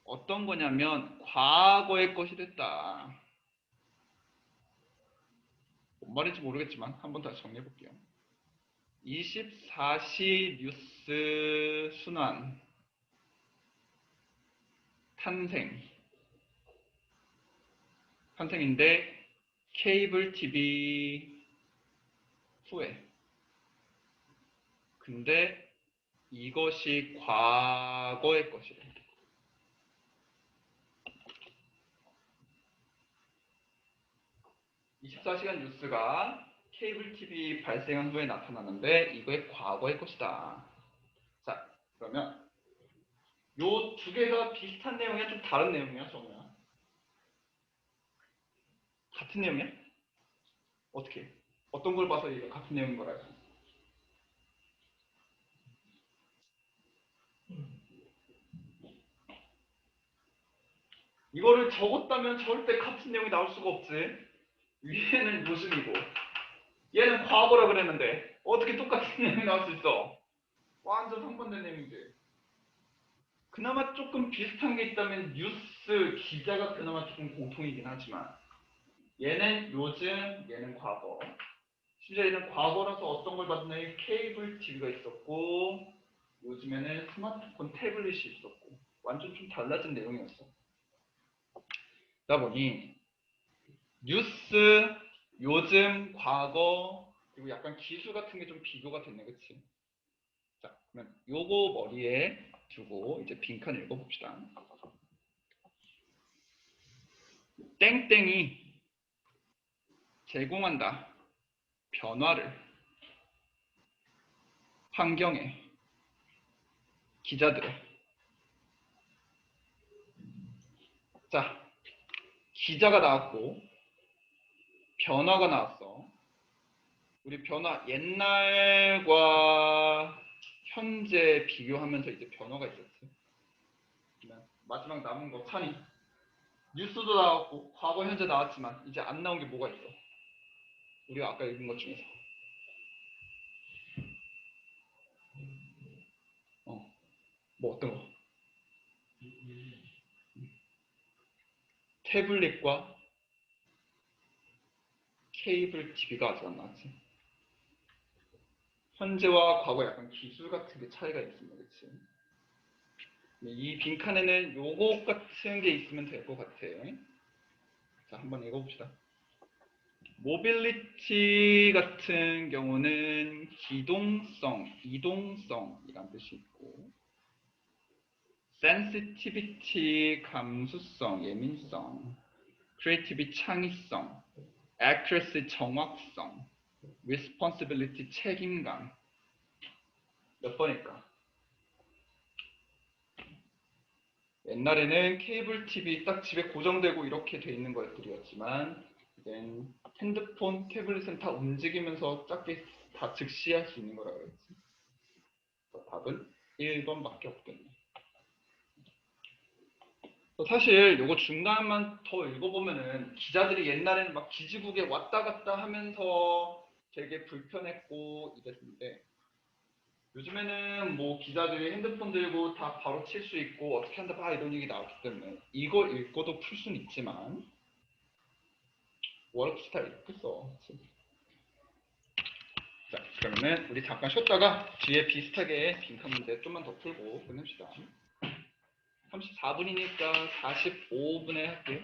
어떤 거냐면 과거의 것이 됐다. 뭔 말인지 모르겠지만 한번 다시 정리해 볼게요. 24시 뉴스 순환 탄생인데 케이블 TV 후에. 근데 이것이 과거의 것이래. 24시간 뉴스가 케이블 TV 발생한 후에 나타나는데 이거의 과거의 것이다. 자, 그러면 요 두 개가 비슷한 내용이야? 좀 다른 내용이야? 정우야? 같은 내용이야? 어떻게? 어떤 걸 봐서 이거 같은 내용인 걸 알까? 이거를 적었다면 절대 같은 내용이 나올 수가 없지. 위에는 요즘이고 얘는 과거라 그랬는데 어떻게 똑같은 내용이 나올 수 있어? 완전 상반된 내용이지. 그나마 조금 비슷한 게 있다면 뉴스 기자가 그나마 조금 공통이긴 하지만 얘는 요즘, 얘는 과거. 심지어 얘는 과거라서 어떤 걸 봤냐면 케이블 TV가 있었고 요즘에는 스마트폰 태블릿이 있었고 완전 좀 달라진 내용이었어. 그러다 보니 뉴스, 요즘, 과거 그리고 약간 기술 같은 게 좀 비교가 됐네, 그치? 자, 그러면 요거 머리에 두고 이제 빈칸 읽어봅시다. 땡땡이 제공한다. 변화를 환경에 기자들의. 자, 기자가 나왔고 변화가 나왔어. 우리 변화 옛날과 현재 비교하면서 이제 변화가 있었지. 마지막 남은 거 찬이. 뉴스도 나왔고 과거 현재 나왔지만 이제 안 나온 게 뭐가 있어? 우리가 아까 읽은 것 중에서. 뭐 어떤 거? 태블릿과 케이블 TV가 아직 안 나왔지. 현재와 과거 약간 기술 같은 게 차이가 있습니다. 그치? 이 빈칸에는 요거 같은 게 있으면 될 것 같아. 자, 한번 읽어봅시다. 모빌리티 같은 경우는 기동성, 이동성이란 뜻이 있고 sensitivity, 감수성, 예민성, creativity, 창의성, accuracy, 정확성, responsibility, 책임감. 몇 번일까? 옛날에는 케이블 TV 딱 집에 고정되고 이렇게 돼 있는 것들이었지만 이젠 핸드폰, 태블릿은 다 움직이면서 작게 다 즉시할 수 있는 거라고 했지. 답은 1번밖에 없겠네. 사실 요거 중간만 더 읽어보면은 기자들이 옛날에는 막 기지국에 왔다 갔다 하면서 되게 불편했고 이랬는데 요즘에는 뭐 기자들이 핸드폰 들고 다 바로 칠 수 있고 어떻게 한다 봐 이런 얘기 나왔기 때문에 이거 읽고도 풀 수는 있지만 워낙 다 읽겠어. 자, 그러면은 우리 잠깐 쉬었다가 뒤에 비슷하게 빈칸 문제 좀만 더 풀고 끝냅시다. 34분이니까 45분에 할게요.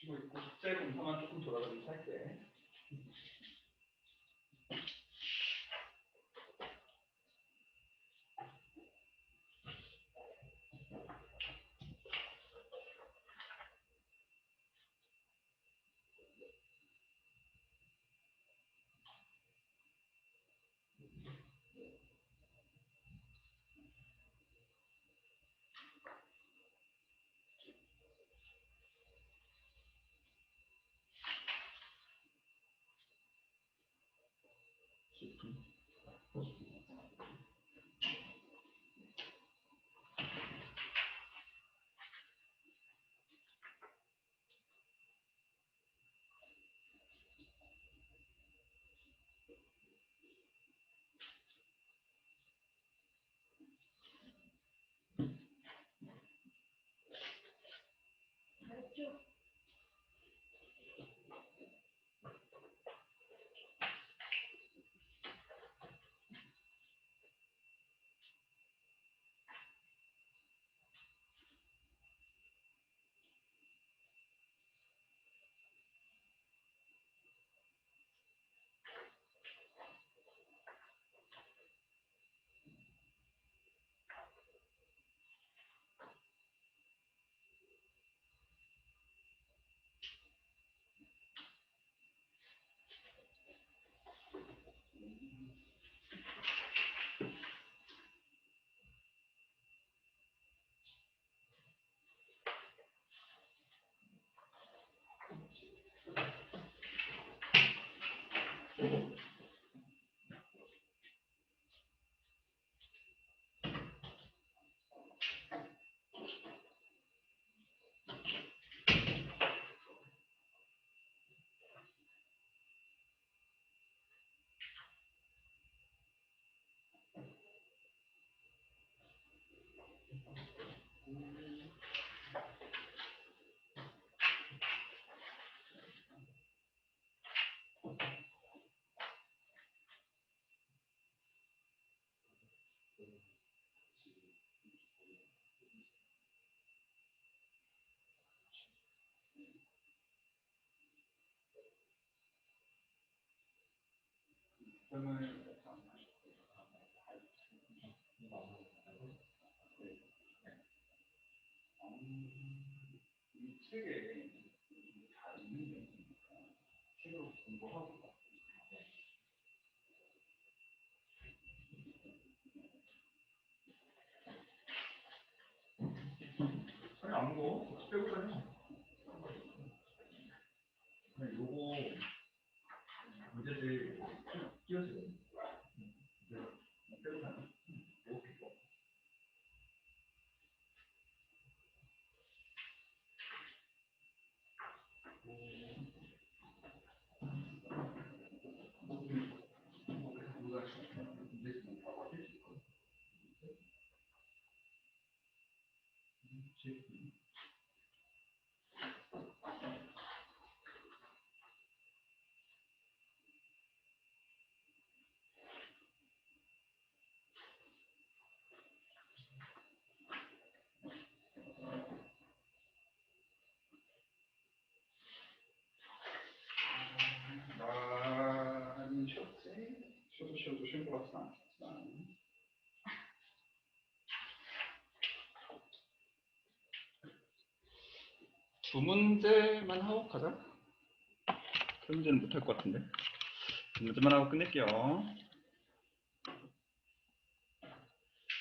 쉬고 있고 국제 공사만 조금 돌아가면서 할게. 이 책에 다 있는 책으로 공부하고 아니 안 먹어. 빼고 다녀. 그냥 요거 문제들 끼워줘요. 빼고 다녀. 이렇게 거. 많이 쉬었지? 쉬어도 쉰 것 같진 않지만 두 문제만 하고 가자. 세 문제는 못할 것 같은데. 두 문제만 하고 끝낼게요.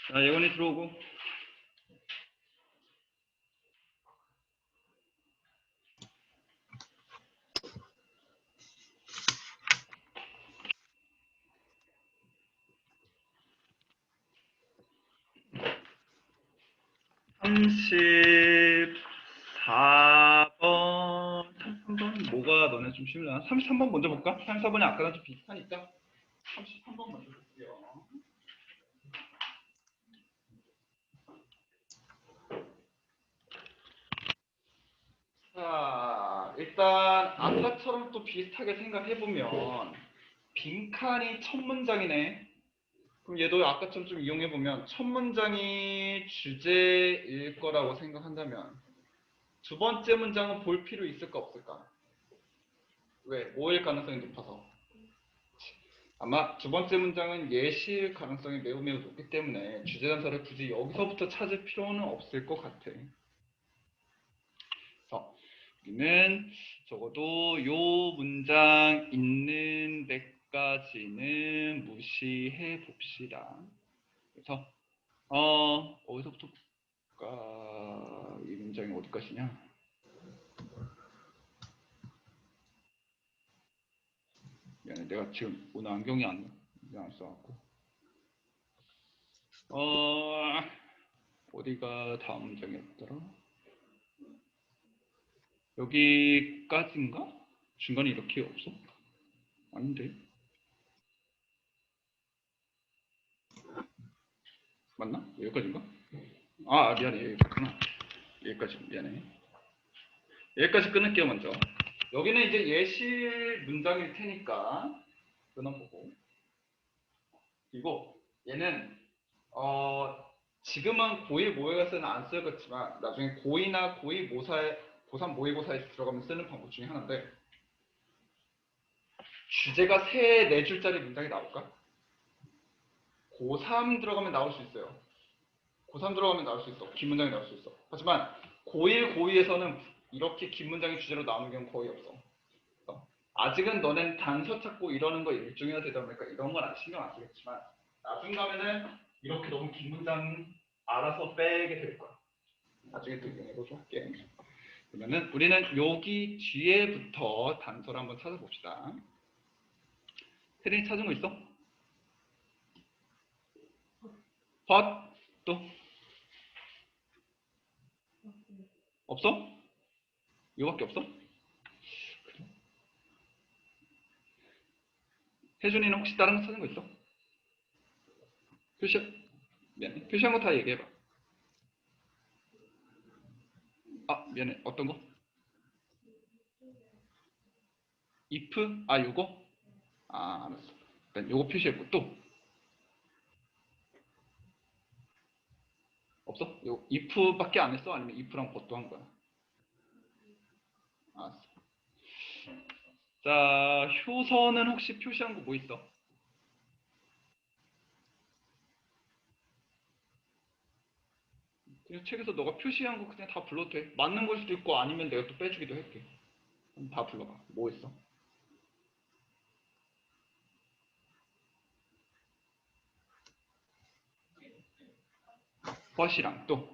자, 예원이 들어오고. (34번) 33번 뭐가 너네 좀 쉽나? 33번 먼저 볼까? 34번이 아까랑 좀 비슷하니까 33번 먼저 볼게요. 자, 일단 아까처럼 또 비슷하게 생각해보면 빈칸이 첫 문장이네. 그럼 얘도 아까처럼 좀 이용해보면 첫 문장이 주제일 거라고 생각한다면 두 번째 문장은 볼 필요 있을까 없을까? 왜? 뭐일 가능성이 높아서. 아마 두 번째 문장은 예시일 가능성이 매우 높기 때문에 주제단사를 굳이 여기서부터 찾을 필요는 없을 것 같아. 우리는 적어도 요 문장 있는 데까지는 무시해 봅시다. 그래서 어디서부터 볼까? 이 문장이 어디까지냐? 미안해, 내가 지금 오늘 안경이 안 써갖고. 어디가 다음 문장이었더라? 여기까지인가? 중간에 이렇게 없어? 아닌데. 맞나? 여기까지인가? 아, 미안해. 여기구나. 여기까지, 미안해. 여기까지 끊을게요, 먼저. 여기는 이제 예시 문장일 테니까 끊어보고. 그리고 얘는, 지금은 고1 모의고사에는 안 쓰겠지만, 나중에 고2나 고2 모사에, 고3 모의고사에 들어가면 쓰는 방법 중에 하나인데, 주제가 3, 4줄짜리 문장이 나올까? 고3 들어가면 나올 수 있어요. 고3 들어가면 나올 수 있어. 긴 문장이 나올 수 있어. 하지만 고1, 고2에서는 이렇게 긴 문장이 주제로 나오는 경우 거의 없어. 아직은 너넨 단서 찾고 이러는 거 일종이나 되다 보니까 이런 건 신경 안 쓰겠지만 나중 가면은 이렇게 너무 긴 문장 알아서 빼게 될 거야. 나중에 또 이용해서 할게. 그러면은 우리는 여기 뒤에부터 단서를 한번 찾아봅시다. 혜린이 찾은 거 있어? 또? 없어? 이거밖에 없어? 혜준이는 혹시 다른 거 찾은 거 있어? 미안해. 표시한 거 다 얘기해봐. 미안해. 어떤 거? if? 요거? 알았어. 일단 요거 표시했고 또? 없어? 요 if밖에 안 했어? 아니면 if랑 봇도 한 거야? 알았어. 자, 효서는 혹시 표시한 거 뭐 있어? 그냥 책에서 너가 표시한 거 그냥 다 불러도 돼. 맞는 걸 수도 있고 아니면 내가 또 빼주기도 할게. 그럼 다 불러봐. 뭐 있어? what이랑 또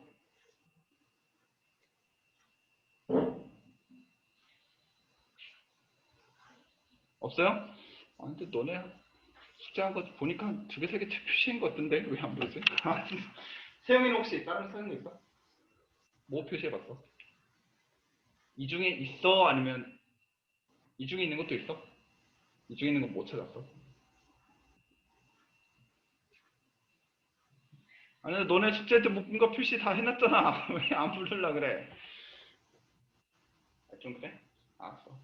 없어요? 아 근데 너네 숙제한 거 보니까 한 두 개, 세 개 책 표시한 거 같던데 왜 안 보이지? 세영이는 혹시 다른 사는 거 있어? 뭐 표시해봤어? 이 중에 있어? 아니면 이 중에 있는 것도 있어? 이 중에 있는 건 못 찾았어? 아니 너네 숙제 때 묶은 거 표시 다 해놨잖아. 왜 안 부르려 그래? 아, 좀 그래? 알았어.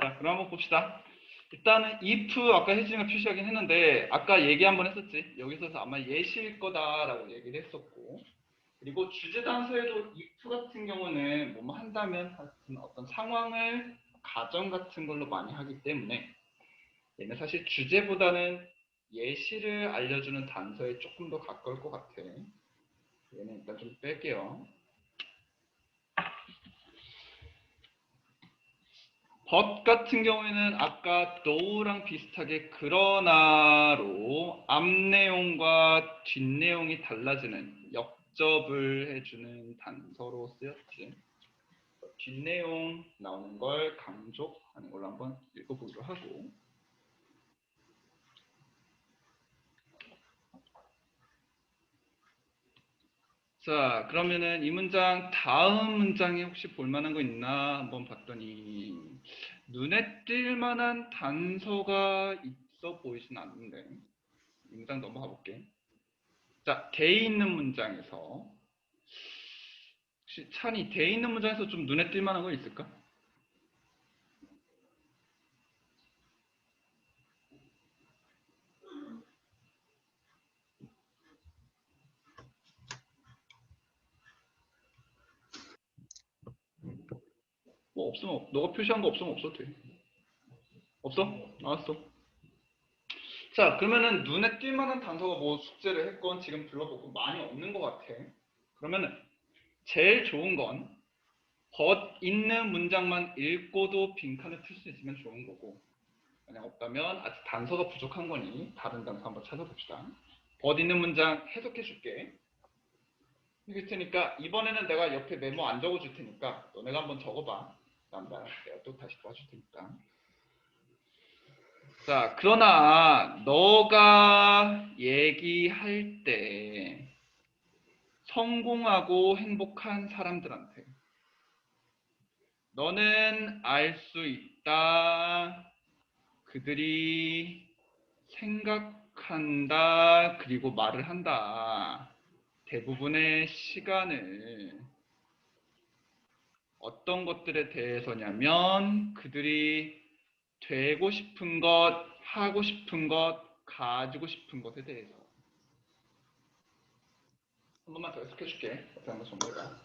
자 그럼 한번 봅시다. 일단은 if 아까 혜진이가 표시하긴 했는데 아까 얘기 한번 했었지. 여기서 아마 예시일 거다라고 얘기를 했었고 그리고 주제 단서에도 if 같은 경우는 뭐뭐 한다면 같은 어떤 상황을 가정 같은 걸로 많이 하기 때문에 얘는 사실 주제보다는 예시를 알려주는 단서에 조금 더 가까울 것 같아. 얘는 일단 좀 뺄게요. but 같은 경우에는 아까 though랑 비슷하게 그러나로 앞 내용과 뒷 내용이 달라지는 역접을 해주는 단서로 쓰였지. 뒷 내용 나오는 걸 강조하는 걸로 한번 읽어보기로 하고. 자, 그러면은 이 문장 다음 문장에 혹시 볼만한 거 있나 한번 봤더니 눈에 띌 만한 단서가 있어 보이진 않는데 이 문장 넘어가 볼게. 자, 돼 있는 문장에서 혹시 찬이 돼 있는 문장에서 좀 눈에 띌 만한 거 있을까? 뭐 없으면 너가 표시한 거 없으면 없어도 돼. 없어? 알았어. 자, 그러면은 눈에 띌 만한 단서가 뭐 숙제를 했건 지금 불러보고 많이 없는 것 같아. 그러면은 제일 좋은 건 but 있는 문장만 읽고도 빈칸을 풀 수 있으면 좋은 거고 만약 없다면 아직 단서가 부족한 거니 다른 단서 한번 찾아봅시다. but 있는 문장 해석해 줄게. 해줄 테니까 이번에는 내가 옆에 메모 안 적어줄 테니까 너네가 한번 적어봐. 그다음 내가 또 다시 도와줄 테니까. 자, 그러나 너가 얘기할 때 성공하고 행복한 사람들한테 너는 알 수 있다. 그들이 생각한다. 그리고 말을 한다. 대부분의 시간을 어떤 것들에 대해서냐면 그들이 되고 싶은 것, 하고 싶은 것, 가지고 싶은 것에 대해서. 한 번만 더 해석해 줄게. 옆에 한번 정리해봐.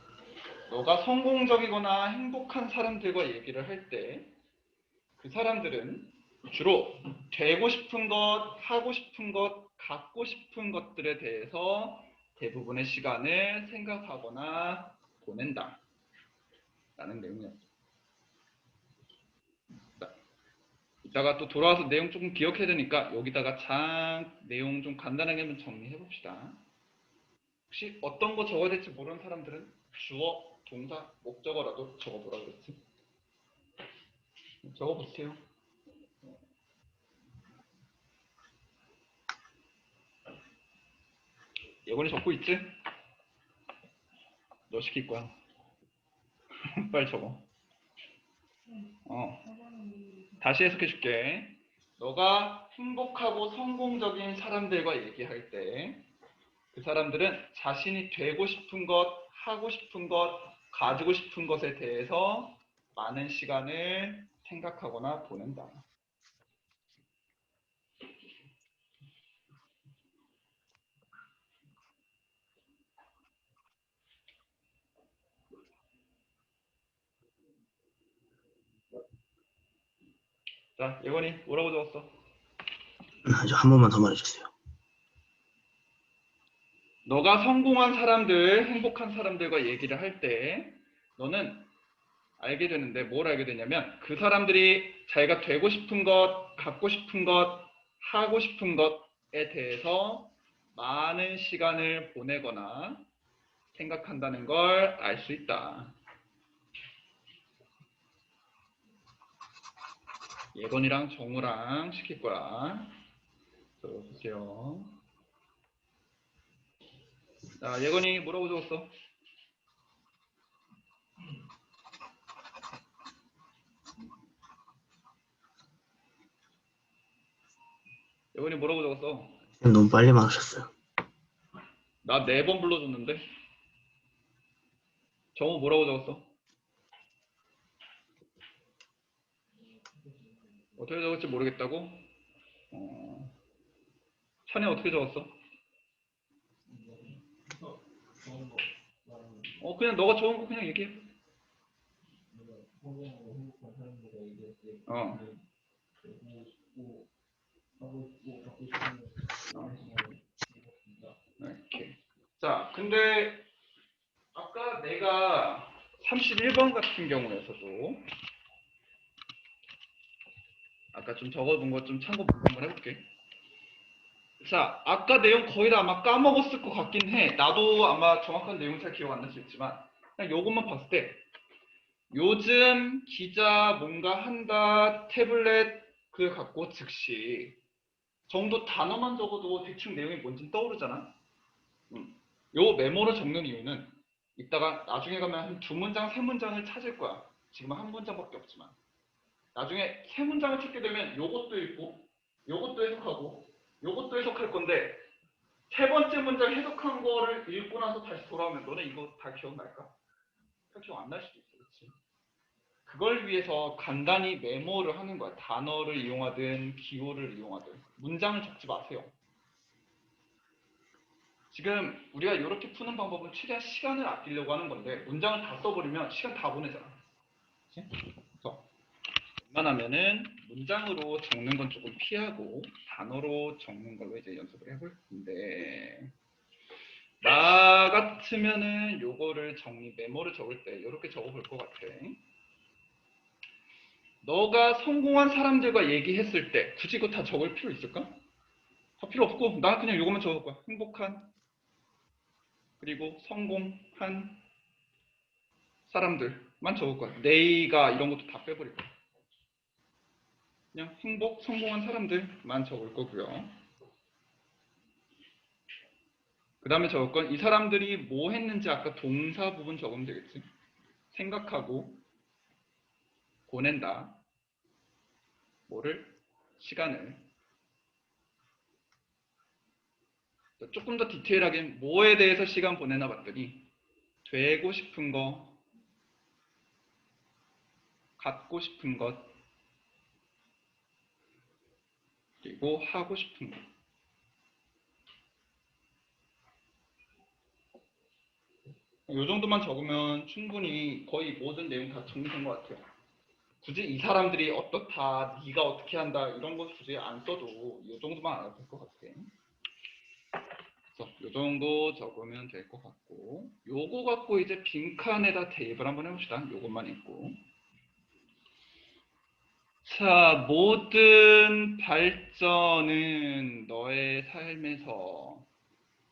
너가 성공적이거나 행복한 사람들과 얘기를 할 때 그 사람들은 주로 되고 싶은 것, 하고 싶은 것, 갖고 싶은 것들에 대해서 대부분의 시간을 생각하거나 보낸다. 라는 내용이었어. 이따가 또 돌아와서 내용 조금 기억해야 되니까 여기다가 내용 좀 간단하게 한번 정리해 봅시다. 혹시 어떤 거 적어야 될지 모르는 사람들은 주어, 동사, 목적어라도 적어보라 그랬지. 적어보세요. 예건이 적고 있지? 너 시킬 거야. 빨리 적어. 다시 해석해 줄게. 너가 행복하고 성공적인 사람들과 얘기할 때 그 사람들은 자신이 되고 싶은 것, 하고 싶은 것, 가지고 싶은 것에 대해서 많은 시간을 생각하거나 보낸다. 자, 예건이 뭐라고 적었어? 아주 한 번만 더 말해주세요. 너가 성공한 사람들, 행복한 사람들과 얘기를 할 때 너는 알게 되는데 뭘 알게 되냐면 그 사람들이 자기가 되고 싶은 것, 갖고 싶은 것, 하고 싶은 것에 대해서 많은 시간을 보내거나 생각한다는 걸 알 수 있다. 예건이랑 정우랑 시킬 거야. 들어보세요. 자, 예건이 뭐라고 적었어? 예건이 뭐라고 적었어? 선생님 너무 빨리 말하셨어요. 나 4번 불러줬는데? 정우 뭐라고 적었어? 어떻게 적을지 모르겠다고? 찬이 어떻게 적었어? 그냥 너가 적은 거 그냥 얘기해. 어. 이렇게. 자, 근데 아까 내가 31번 같은 경우에서도 아까 좀 적어둔 거 좀 참고 한번 해볼게. 자, 아까 내용 거의 다 아마 까먹었을 것 같긴 해. 나도 아마 정확한 내용 잘 기억 안 날 수 있지만 그냥 요것만 봤을 때 요즘 기자 뭔가 한다 태블릿 그 갖고 즉시 정도 단어만 적어도 대충 내용이 뭔지 떠오르잖아. 요 메모를 적는 이유는 이따가 나중에 가면 한 2문장, 3문장을 찾을 거야. 지금은 한 문장밖에 없지만. 나중에 3문장을 찾게 되면 요것도 읽고, 요것도 해석하고, 요것도 해석할 건데, 3번째 문장 해석한 거를 읽고 나서 다시 돌아오면 너네 이거 다 기억날까? 기억 안 날 수도 있어, 그렇지? 그걸 위해서 간단히 메모를 하는 거야. 단어를 이용하든 기호를 이용하든. 문장을 적지 마세요. 지금 우리가 이렇게 푸는 방법은 최대한 시간을 아끼려고 하는 건데 문장을 다 써버리면 시간 다 보내잖아. 그래서 웬만하면은 문장으로 적는 건 조금 피하고 단어로 적는 걸로 이제 연습을 해볼 텐데 나 같으면은 요거를 메모를 적을 때 이렇게 적어볼 것 같아. 너가 성공한 사람들과 얘기했을 때 굳이 이거 다 적을 필요 있을까? 다 필요 없고 나 그냥 요거만 적을 거야. 행복한 그리고 성공한 사람들만 적을 거야. 내가 이런 것도 다 빼버릴 거야. 그냥 성공한 사람들만 적을 거고요. 그 다음에 적을 건 이 사람들이 뭐 했는지 아까 동사 부분 적으면 되겠지. 생각하고 보낸다. 뭐를? 시간을. 조금 더 디테일하게 뭐에 대해서 시간 보내나 봤더니 되고 싶은 거, 갖고 싶은 것, 그리고 하고 싶은 것. 이 정도만 적으면 충분히 거의 모든 내용 다 정리된 것 같아요. 굳이 이 사람들이 어떻다, 네가 어떻게 한다 이런 거 굳이 안 써도 이 정도만 알아도 될 것 같아. 그래서 이 정도 적으면 될 것 같고 요거 갖고 이제 빈칸에다 대입을 한번 해봅시다. 요것만 읽고 자, 모든 발전은 너의 삶에서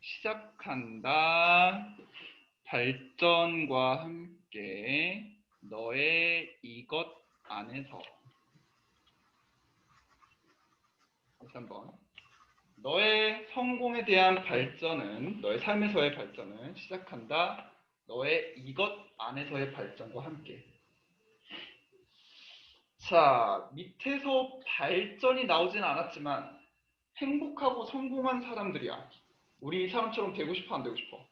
시작한다. 발전과 함께 너의 이것 안에서 다시 한번 너의 성공에 대한 발전은 너의 삶에서의 발전은 시작한다. 너의 이것 안에서의 발전과 함께. 자, 밑에서 발전이 나오진 않았지만 행복하고 성공한 사람들이야. 우리 이 사람처럼 되고 싶어 안 되고 싶어?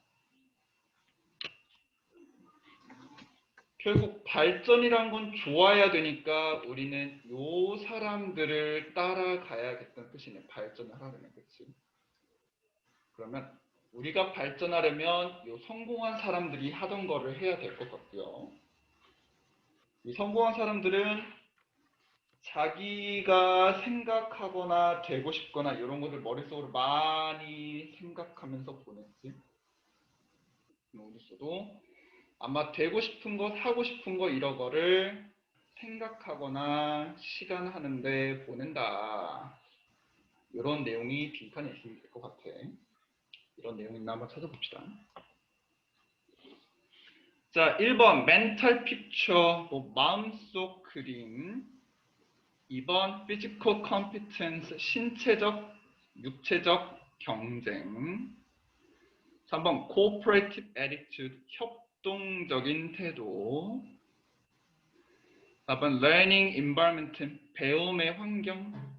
결국 발전이란 건 좋아야 되니까 우리는 요 사람들을 따라가야겠다는 뜻이네. 발전을 하려면. 그치? 그러면 우리가 발전하려면 요 성공한 사람들이 하던 거를 해야 될 것 같고요. 이 성공한 사람들은 자기가 생각하거나 되고 싶거나 이런 것들 머릿속으로 많이 생각하면서 보냈지. 여기서도 아마 되고 싶은 거, 사고 싶은 거 이런 거를 생각하거나 시간하는데 보낸다. 이런 내용이 빈칸에 있으면 될 것 같아. 이런 내용 있나 한번 찾아봅시다. 자, 1번 멘탈 픽처, 뭐 마음속 그림. 2번 physical competence, 신체적, 육체적 경쟁. 3번 cooperative attitude, 협동적인 태도. 4번 learning environment, 배움의 환경.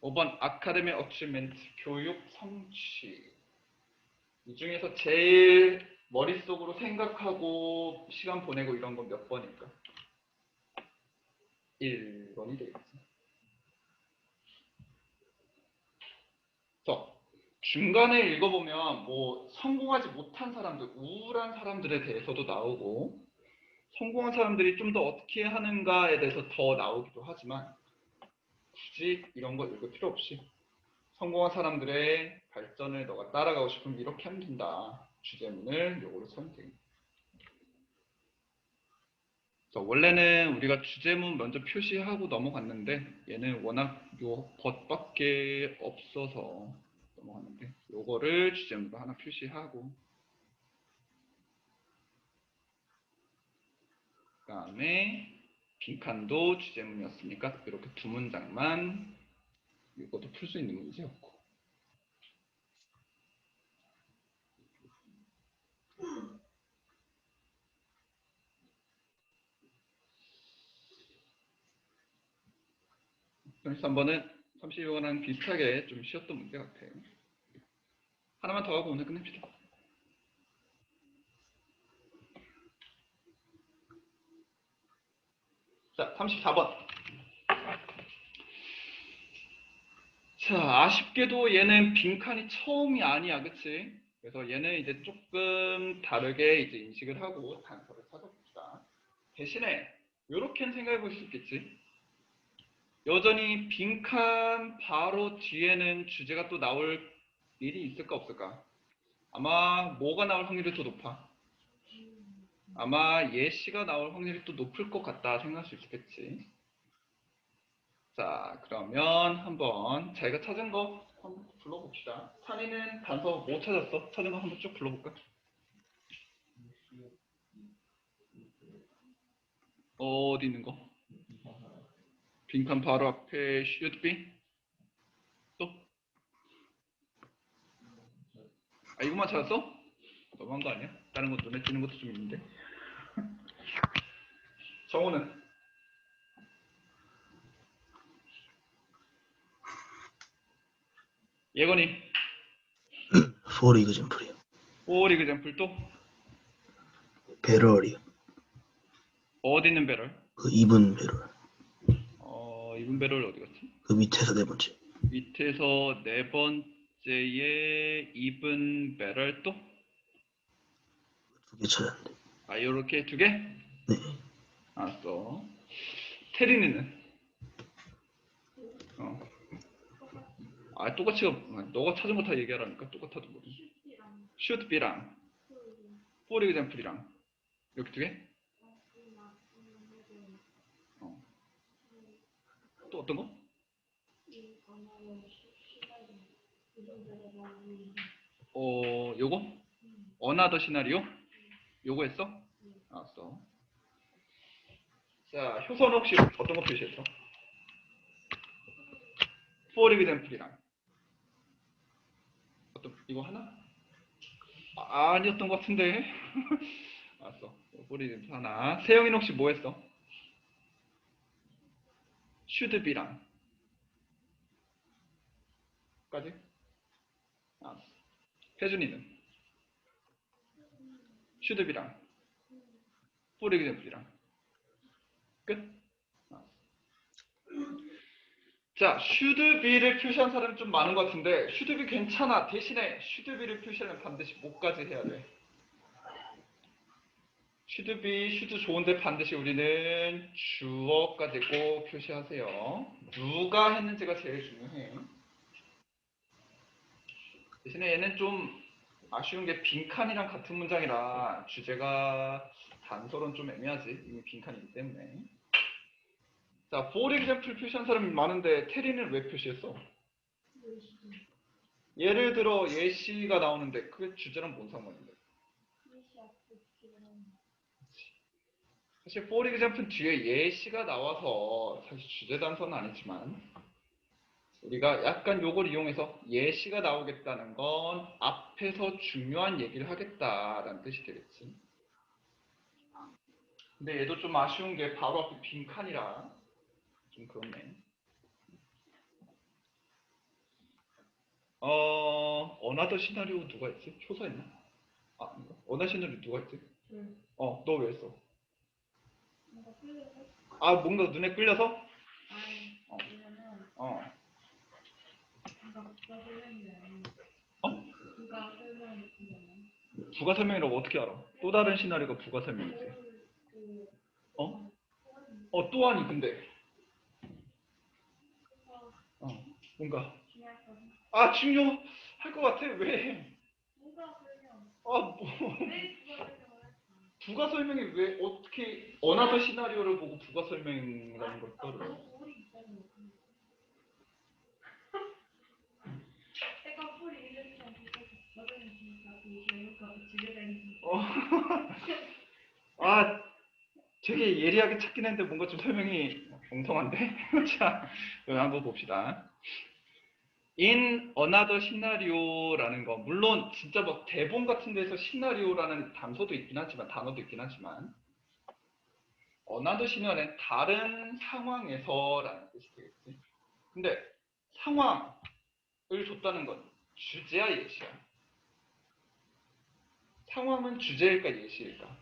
5번 academic achievement, 교육 성취. 이 중에서 제일 머릿속으로 생각하고 시간 보내고 이런 건 몇 번일까? 1번이 되겠지. 그래서 중간에 읽어보면 뭐 성공하지 못한 사람들, 우울한 사람들에 대해서도 나오고 성공한 사람들이 좀 더 어떻게 하는가에 대해서 더 나오기도 하지만 굳이 이런 거 읽을 필요 없이 성공한 사람들의 발전을 너가 따라가고 싶으면 이렇게 하면 된다. 주제문을 요거로 쓰면 됩니다. 원래는 우리가 주제문 먼저 표시하고 넘어갔는데 얘는 워낙 요 것밖에 없어서 넘어갔는데 요거를 주제문으로 하나 표시하고 그 다음에 빈칸도 주제문이었으니까 이렇게 두 문장만 이것도 풀 수 있는 문제였고 그래서 3번은 32번랑 비슷하게 좀 쉬웠던 문제 같아요. 하나만 더 하고 오늘 끝냅시다. 자, 34번. 자, 아쉽게도 얘는 빈칸이 처음이 아니야, 그치? 그래서 얘는 이제 조금 다르게 이제 인식을 하고 단서를 찾아봅시다. 대신에 이렇게는 생각해 볼 수 있겠지? 여전히 빈칸 바로 뒤에는 주제가 또 나올 일이 있을까 없을까? 아마 뭐가 나올 확률이 더 높아? 아마 예시가 나올 확률이 또 높을 것 같다 생각할 수 있겠지. 자, 그러면 한번 자기가 찾은 거 한번 불러봅시다. 산이는 단서 못 찾았어? 찾은 거 한번 쭉 불러볼까? 어디 있는 거? 빈칸 바로 앞에 should be? 또? 아, 이것만 찾았어? 너무한 거 아니야? 다른 것도 눈에 띄는 것도 좀 있는데. 정호는? 예건이? for example이요. for example 또? 배럴이요. 어디 있는 배럴? 그 이분 배럴. 이분 배럴 어디 갔지? 그 밑에서 네 번째. 밑에서 네 번째에 even better 또? 2개 찾았는데. 아, 요렇게 두 개? 네. 알았어. 테린이는? 똑같이, 너가 찾은 거 다 얘기하라니까. 똑같아도 뭐. should be랑, for example이랑. 이렇게 두 개? 또 어떤 거? 요거? 어나더 시나리오? 요거 했어? 알았어. 자, 효선 혹시 어떤 거 표시했어? for example이랑. 이거 하나? 아니었던 것 같은데. 알았어. for example 하나. 세영이는 혹시 뭐 했어? should be랑. 까지? 알았어. 혜준이는? should be랑. for example이랑. 끝? 자, should be를 표시한 사람이 좀 많은 것 같은데 should be 괜찮아. 대신에 should be를 표시하면 반드시 뭐까지 해야 돼? should be, should 좋은데 반드시 우리는 주어까지 꼭 표시하세요. 누가 했는지가 제일 중요해. 대신에 얘는 좀 아쉬운 게 빈칸이랑 같은 문장이라 주제가 단서론 좀 애매하지. 이미 빈칸이기 때문에. 자, for example 표시한 사람이 많은데 테리는 왜 표시했어? 예를 들어 예시가 나오는데 그게 주제랑 뭔 상관인데? 사실 for example 뒤에 예시가 나와서 사실 주제 단서는 아니지만 우리가 약간 요걸 이용해서 예시가 나오겠다는 건 앞에서 중요한 얘기를 하겠다라는 뜻이 되겠지. 근데 얘도 좀 아쉬운 게 바로 앞에 빈칸이라 좀 그렇네. 어나더 시나리오 누가 있지? 효서 있나? 아, 어나더 시나리오 누가 있지? 너 왜 했어? 아, 뭔가 눈에 끌려서? 어. 어. 어? 부가 설명이라고 어떻게 알아? 또 다른 시나리오가 부가 설명이지. 어? 또한이 근데. 뭔가. 중요할 것 같아. 왜? 뭐. 부가 설명이 왜 어떻게 어나더 시나리오를 보고 부가 설명이라는 걸 떠올려? 아, 되게 예리하게 찾긴 했는데 뭔가 좀 설명이 엉성한데? 자, 한번 봅시다. in another 시나리오라는 거, 물론 진짜 뭐 대본 같은 데서 시나리오라는 단서도 있긴 하지만, 단어도 있긴 하지만, another 시나리오는 다른 상황에서라는 뜻이 되겠지. 근데 상황을 줬다는 건 주제야, 예시야? 상황은 주제일까, 예시일까?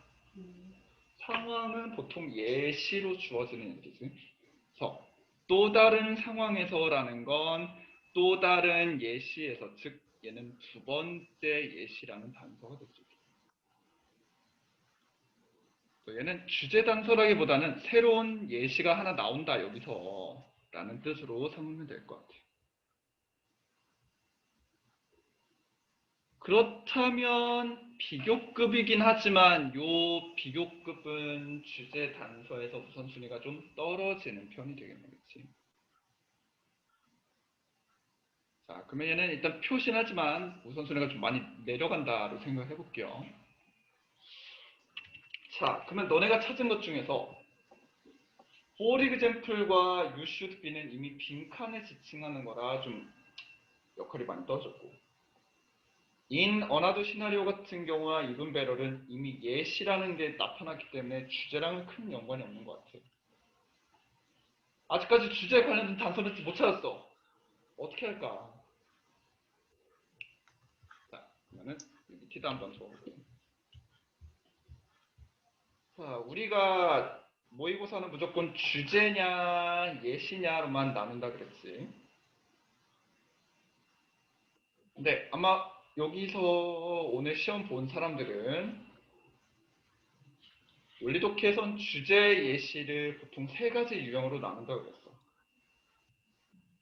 상황은 보통 예시로 주어지는 얘기지. 그래서 또 다른 상황에서라는 건 또 다른 예시에서, 즉 얘는 두 번째 예시라는 단서가 되죠. 얘는 주제 단서라기보다는 새로운 예시가 하나 나온다 여기서 라는 뜻으로 삼으면 될 것 같아요. 그렇다면 비교급이긴 하지만 요 비교급은 주제 단서에서 우선순위가 좀 떨어지는 편이 되겠네, 그치? 자, 그러면 얘는 일단 표시는 하지만 우선순위가 좀 많이 내려간다로 생각해 볼게요. 자, 그러면 너네가 찾은 것 중에서 for example과 you should be는 이미 빈칸에 지칭하는 거라 좀 역할이 많이 떨어졌고, in another 시나리오 같은 경우와 even better는 이미 예시라는 게 나타났기 때문에 주제랑은 큰 연관이 없는 것 같아요. 아직까지 주제에 관련된 단서는 못 찾았어. 어떻게 할까? 자, 그러면은 밑에다 한번 적어볼게요. 자, 우리가 모의고사는 무조건 주제냐 예시냐로만 나눈다 그랬지. 근데 아마 여기서 오늘 시험 본 사람들은 원리독해선 주제 예시를 보통 세 가지 유형으로 나눈다고 그랬어.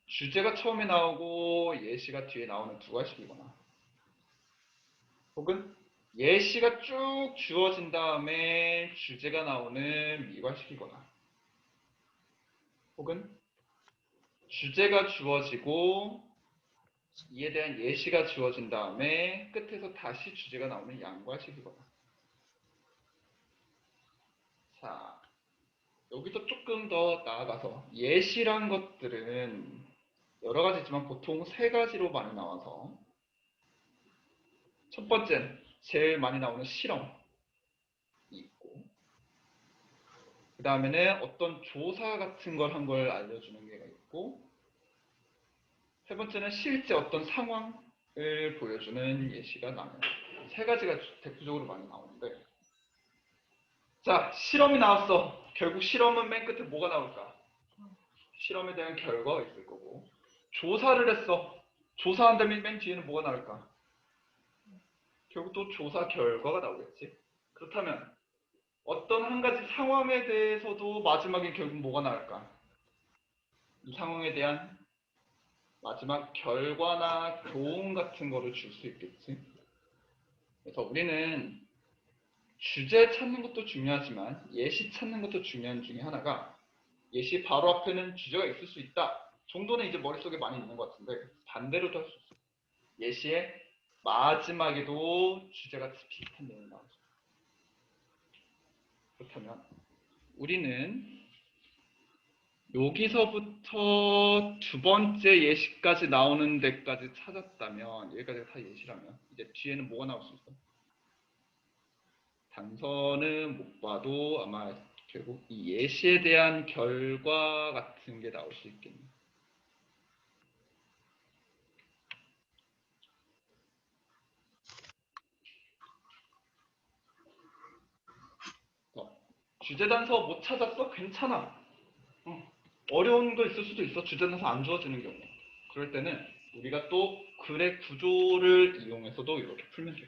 주제가 처음에 나오고 예시가 뒤에 나오는 두 가지이거나, 혹은 예시가 쭉 주어진 다음에 주제가 나오는 미괄식이거나, 혹은 주제가 주어지고 이에 대한 예시가 주어진 다음에 끝에서 다시 주제가 나오는 양괄식이거나. 자, 여기서 조금 더 나아가서 예시란 것들은 여러 가지지만 보통 세 가지로 많이 나와서, 첫 번째는 제일 많이 나오는 실험이 있고, 그 다음에는 어떤 조사 같은 걸 한 걸 알려주는 게 있고, 세 번째는 실제 어떤 상황을 보여주는 예시가 나와요. 세 가지가 대표적으로 많이 나오는데, 자, 실험이 나왔어. 결국 실험은 맨 끝에 뭐가 나올까? 실험에 대한 결과가 있을 거고, 조사를 했어. 조사한 다음에 맨 뒤에는 뭐가 나올까? 결국 또 조사 결과가 나오겠지. 그렇다면 어떤 한 가지 상황에 대해서도 마지막에 결국 뭐가 나올까? 이 상황에 대한 마지막 결과나 교훈 같은 거를 줄 수 있겠지. 그래서 우리는 주제 찾는 것도 중요하지만 예시 찾는 것도 중요한 중에 하나가 예시 바로 앞에는 주제가 있을 수 있다 정도는 이제 머릿속에 많이 있는 것 같은데 반대로도 할 수 있어요. 예시의 마지막에도 주제가 비슷한 내용이 나오죠. 그렇다면 우리는 여기서부터 두 번째 예시까지 나오는 데까지 찾았다면 여기까지가 다 예시라면 이제 뒤에는 뭐가 나올 수 있어? 단서는 못 봐도 아마 결국 이 예시에 대한 결과 같은 게 나올 수 있겠네. 주제 단서 못 찾았어? 괜찮아. 어려운 거 있을 수도 있어. 주제 단서 안 주어지는 경우. 그럴 때는 우리가 또 글의 구조를 이용해서도 이렇게 풀면 돼요.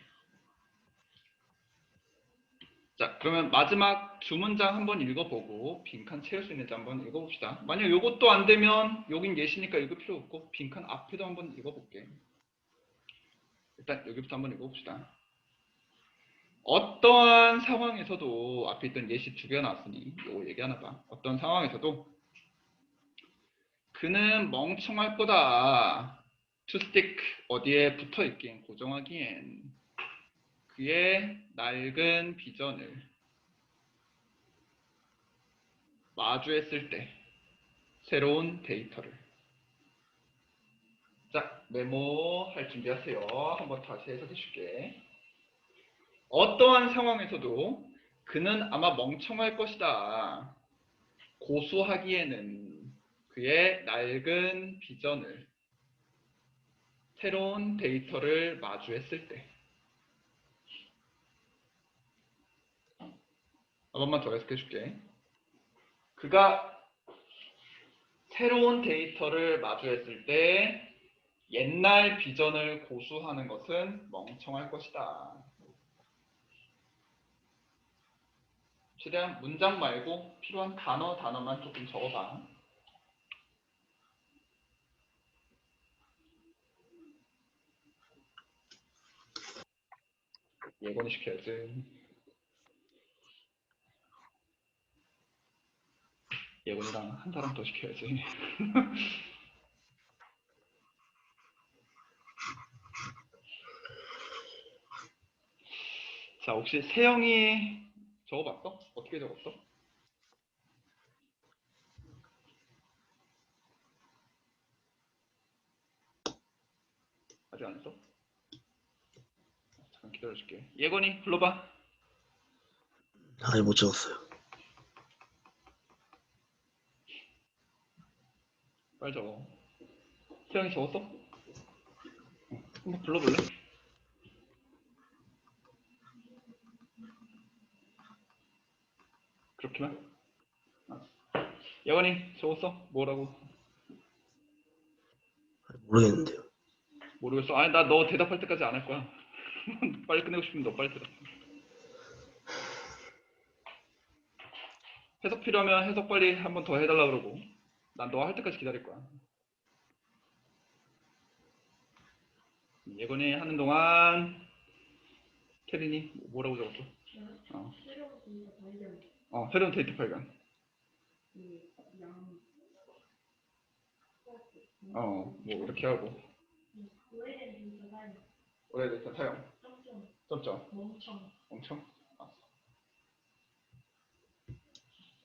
자, 그러면 마지막 두 문장 한번 읽어보고 빈칸 채울 수 있는지 한번 읽어봅시다. 만약 이것도 안 되면 여긴 예시니까 읽을 필요 없고 빈칸 앞에도 한번 읽어볼게. 일단 여기부터 한번 읽어봅시다. 어떠한 상황에서도 앞에 있던 예시 두 개가 나왔으니 이거 얘기하나 봐. 어떤 상황에서도 그는 멍청할 거다. to stick 어디에 붙어 있긴 고정하기엔 그의 낡은 비전을 마주했을 때 새로운 데이터를 자 메모할 준비하세요. 한번 다시 해석해 줄게. 어떠한 상황에서도 그는 아마 멍청할 것이다. 고수하기에는 그의 낡은 비전을 새로운 데이터를 마주했을 때 한 번만 더 해석해 줄게. 그가 새로운 데이터를 마주했을 때 옛날 비전을 고수하는 것은 멍청할 것이다. 최대한 문장 말고 필요한 단어만 조금 적어봐. 예고는 시켜야지. 예고이랑 한 사람 더 시켜야지. 자, 혹시 세영이 적어봤어? 어떻게 적었어? 아직 안 했어? 잠깐 기다려줄게. 예건이 불러봐. 아직 못 적었어요. 빨리 적어. 세영이 적었어? 한번 불러볼래? 그렇게만? 예건이 적었어? 뭐라고? 아직 모르겠는데요. 모르겠어. 아니 나 너 대답할 때까지 안 할 거야. 빨리 끝내고 싶으면 너 빨리 대답. 해석 필요하면 해석 빨리 한 번 더 해달라 그러고 난 너 할 때까지 기다릴 거야. 예건이 하는 동안 캐린이 뭐라고 적었어? 새로운 데이터 발견. 뭐 이렇게 하고 오래된 데이터 사용. 점점. 멍청.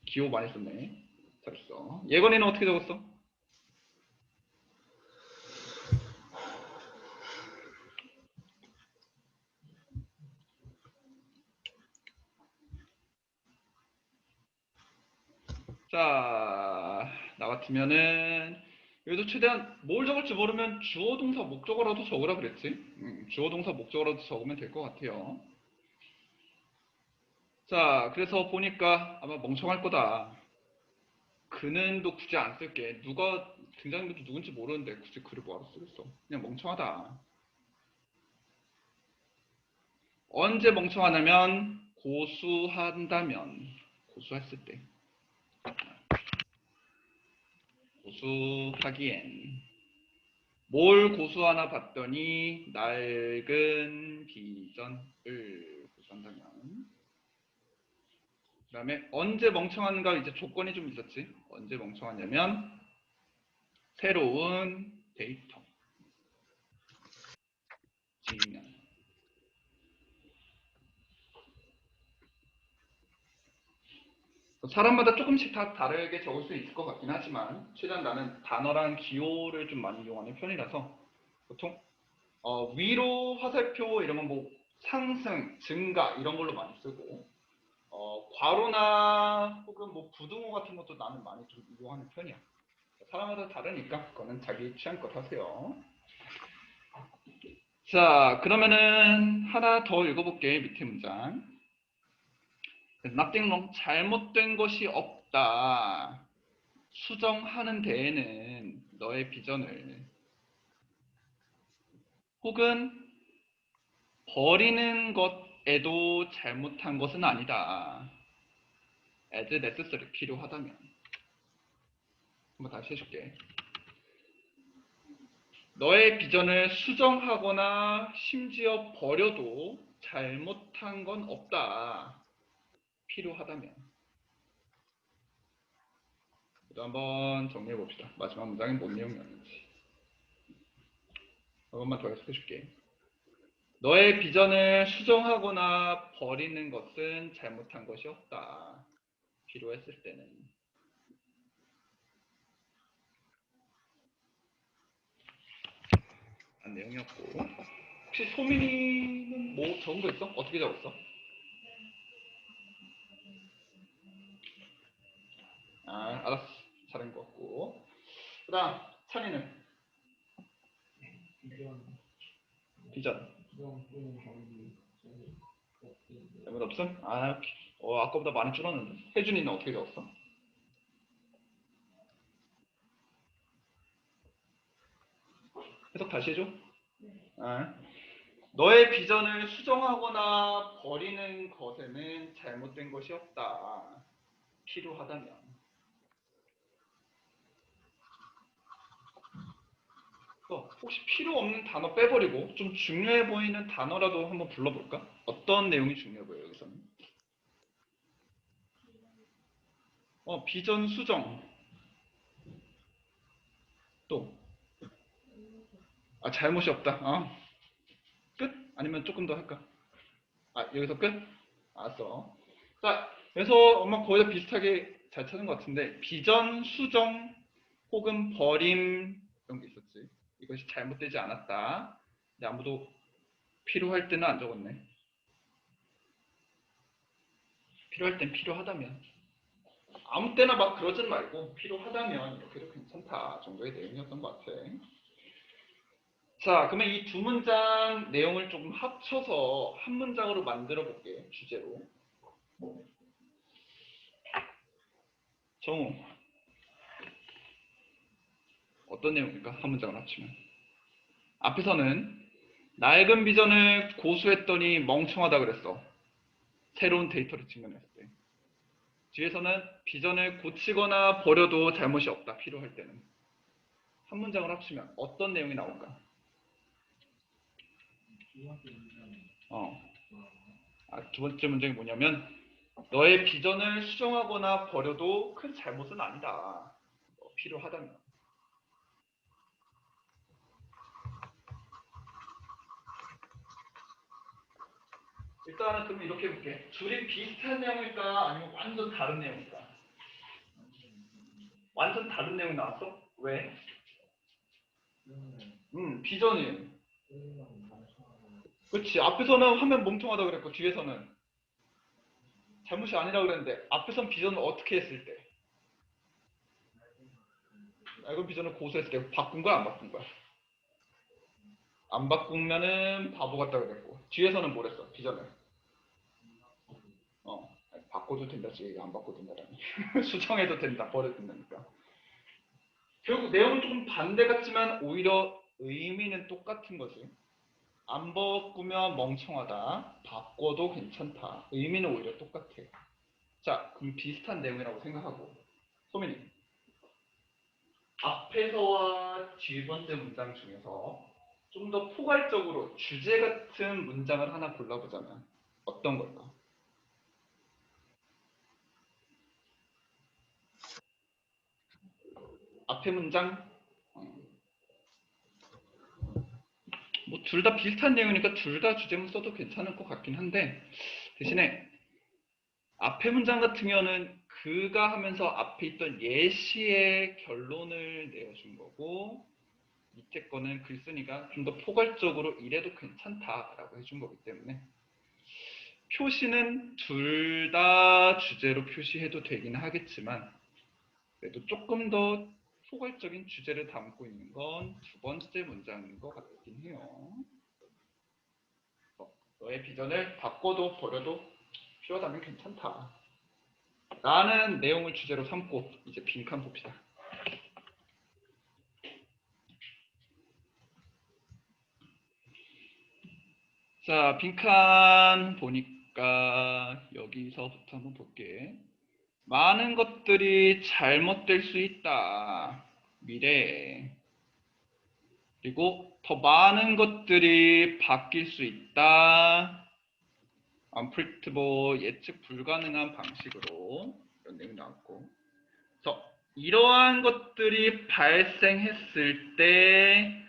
기호 많이 썼네. 잘했어. 예건이는 어떻게 적었어? 자, 나 같으면은 여기도 최대한 뭘 적을지 모르면 주어 동사 목적어라도 적으라 그랬지. 주어 동사 목적어라도 적으면 될 것 같아요. 자, 그래서 보니까 아마 멍청할 거다. 그는도 굳이 안 쓸게. 누가 등장인물도 누군지 모르는데 굳이 글을 뭐하러 쓰겠어. 그냥 멍청하다. 언제 멍청하냐면 고수한다면 고수했을 때 고수하기엔 뭘 고수하나 봤더니 낡은 비전을 고수한다면, 그 다음에 언제 멍청한가 이제 조건이 좀 있었지. 언제 멍청하냐면 새로운 데이터 지면. 사람마다 조금씩 다 다르게 적을 수 있을 것 같긴 하지만 최대한 나는 단어랑 기호를 좀 많이 이용하는 편이라서 보통 위로 화살표 이러면 뭐 상승, 증가 이런 걸로 많이 쓰고 괄호나 혹은 뭐 부등호 같은 것도 나는 많이 좀 이용하는 편이야. 사람마다 다르니까 그거는 자기 취향껏 하세요. 자, 그러면은 하나 더 읽어볼게. 밑에 문장. Nothing wrong. 잘못된 것이 없다. 수정하는 데에는 너의 비전을 혹은 버리는 것에도 잘못한 것은 아니다. as necessary. 필요하다면. 한번 다시 해줄게. 너의 비전을 수정하거나 심지어 버려도 잘못한 건 없다. 필요하다면. 또 한번 정리해 봅시다. 마지막 문장이 뭔 내용이었는지. 한 번만 더 해석해 줄게. 너의 비전을 수정하거나 버리는 것은 잘못한 것이 없다. 필요했을 때는. 한 내용이었고. 혹시 소민이는 뭐 적은 거 있어? 어떻게 적었어? 아, 알았어. 잘한 것 같고. 그 다음, 찬이는? 비전. 잘못 없음? 아, 아까보다 많이 줄었는데. 혜준이는 어떻게 적었어? 해석 다시 해줘. 아, 너의 비전을 수정하거나 버리는 것에는 잘못된 것이 없다. 필요하다면. 혹시 필요 없는 단어 빼버리고 좀 중요해 보이는 단어라도 한번 불러볼까? 어떤 내용이 중요해 보여요, 여기서는? 비전 수정. 또. 잘못이 없다. 끝? 아니면 조금 더 할까? 여기서 끝? 알았어. 자, 그래서 엄마 거의 다 비슷하게 잘 찾은 것 같은데, 비전, 수정, 혹은 버림, 이런 게 있었지. 이것이 잘못되지 않았다. 근데 아무도 필요할 때는 안 적었네. 필요할 땐 필요하다면. 아무 때나 막 그러진 말고, 필요하다면 이렇게도 괜찮다 정도의 내용이었던 것 같아. 자, 그러면 이 두 문장 내용을 조금 합쳐서 한 문장으로 만들어 볼게, 주제로. 정우, 어떤 내용일까? 한 문장을 합치면. 앞에서는 낡은 비전을 고수했더니 멍청하다 그랬어. 새로운 데이터를 직면했을 때. 뒤에서는 비전을 고치거나 버려도 잘못이 없다. 필요할 때는. 한 문장을 합치면 어떤 내용이 나올까? 두 번째 문장이 뭐냐면 너의 비전을 수정하거나 버려도 큰 잘못은 아니다. 필요하다면. 일단은 그럼 이렇게 해볼게. 둘이 비슷한 내용일까? 아니면 완전 다른 내용일까? 완전 다른 내용이 나왔어? 왜? 비전이. 그렇지. 앞에서는 화면 멍청하다 그랬고 뒤에서는 잘못이 아니라 그랬는데 앞에선 비전을 어떻게 했을 때? 낡은 비전을 고수했을 때 바꾼 거야 안 바꾼 거야? 안 바꾸면은 바보 같다 그랬고 뒤에서는 뭐랬어? 비전을 바꿔도 된다지 안 바꿔도 된다라니 수정해도 된다 버려도 된다니까. 결국 내용은 조금 반대 같지만 오히려 의미는 똑같은 거지. 안 바꾸면 멍청하다. 바꿔도 괜찮다. 의미는 오히려 똑같아. 자, 그럼 비슷한 내용이라고 생각하고. 소민이. 앞에서와 뒤 번째 문장 중에서 좀 더 포괄적으로 주제 같은 문장을 하나 골라보자면 어떤 걸까? 앞에 문장 뭐 둘 다 비슷한 내용이니까 둘 다 주제문 써도 괜찮을 것 같긴 한데 대신에 앞에 문장 같은 경우는 그가 하면서 앞에 있던 예시의 결론을 내어준 거고 밑에 거는 글쓴이가 좀 더 포괄적으로 이래도 괜찮다라고 해준 거기 때문에 표시는 둘 다 주제로 표시해도 되긴 하겠지만 그래도 조금 더 포괄적인 주제를 담고 있는 건 두 번째 문장인 것 같긴 해요. 너의 비전을 바꿔도 버려도 필요하다면 괜찮다. 라는 내용을 주제로 삼고 이제 빈칸 봅시다. 자, 빈칸 보니까 여기서부터 한번 볼게. 많은 것들이 잘못될 수 있다. 미래에. 그리고 더 많은 것들이 바뀔 수 있다. unpredictable, 예측 불가능한 방식으로 이런 내용이 나왔고 그래서 이러한 것들이 발생했을 때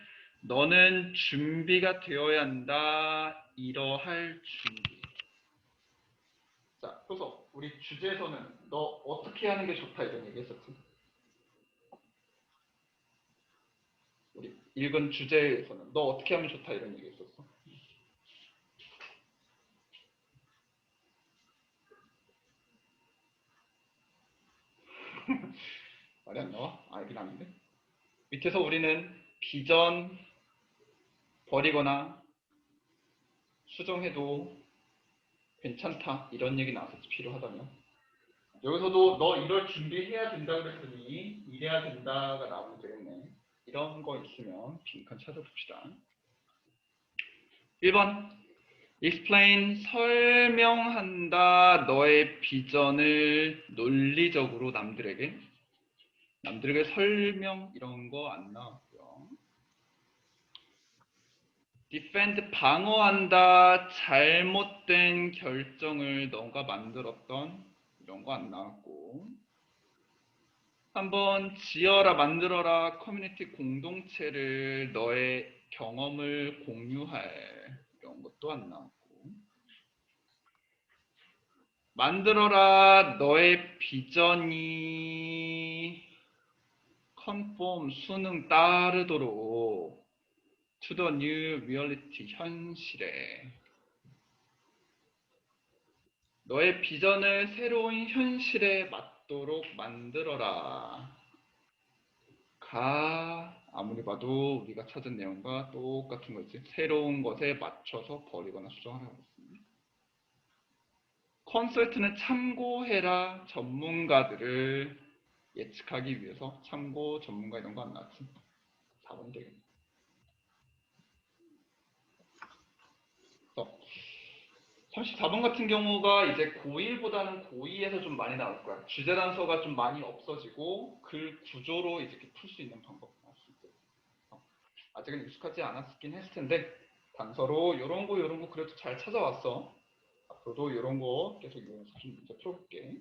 너는 준비가 되어야 한다. 이러할 준비. 자, 그래서 우리 주제에서는 너 어떻게 하는 게 좋다 이런 얘기 했었지. 우리 읽은 주제에서는 너 어떻게 하면 좋다 이런 얘기 했었어. 말이 안 나와? 알긴 아는데. 밑에서 우리는 비전 버리거나 수정해도 괜찮다 이런 얘기 나왔었지. 필요하다면. 여기서도 너 이럴 준비해야 된다고 그랬더니 이래야 된다가 나오면 되겠네. 이런 거 있으면 빈칸 찾아봅시다. 1번 explain 설명한다. 너의 비전을 논리적으로 남들에게 설명 이런 거 안 나왔고요. defend 방어한다. 잘못된 결정을 너가 만들었던 이런 거 안 나왔고 한번 지어라 만들어라 커뮤니티 공동체를 너의 경험을 공유할 이런 것도 안 나왔고 만들어라 너의 비전이 컨폼 수능 따르도록 to the new reality 현실에 너의 비전을 새로운 현실에 맞도록 만들어라 가 아무리 봐도 우리가 찾은 내용과 똑같은 거지. 새로운 것에 맞춰서 버리거나 수정하라고 했습니다. 컨설트는 참고해라. 전문가들을 예측하기 위해서 참고 전문가 이런 거 안 나왔지. 4번 되겠네. 34번 같은 경우가 이제 고1보다는 고2에서 좀 많이 나올 거야. 주제 단서가 좀 많이 없어지고 글 구조로 이렇게 풀 수 있는 방법 나올 수 있어요. 아직은 익숙하지 않았긴 했을 텐데 단서로 이런 거 그래도 잘 찾아왔어. 앞으로도 이런 거 계속 이용해서 좀 문제 풀어볼게.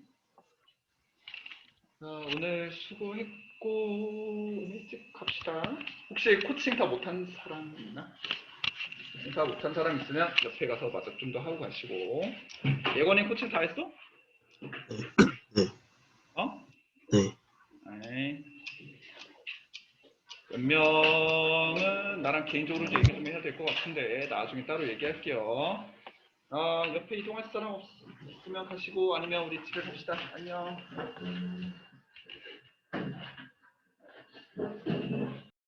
자, 오늘 수고했고 일찍 갑시다. 혹시 코칭 다 못한 사람 있나? 코칭 다 못한 사람 있으면 옆에 가서 마저 좀 더 하고 가시고. 예건이 코칭 다 했어? 네. 어? 네. 네. 몇 명은 나랑 개인적으로 얘기 좀 해야 될 것 같은데 나중에 따로 얘기할게요. 옆에 이동할 사람 없으면 가시고 아니면 우리 집에 갑시다. 안녕.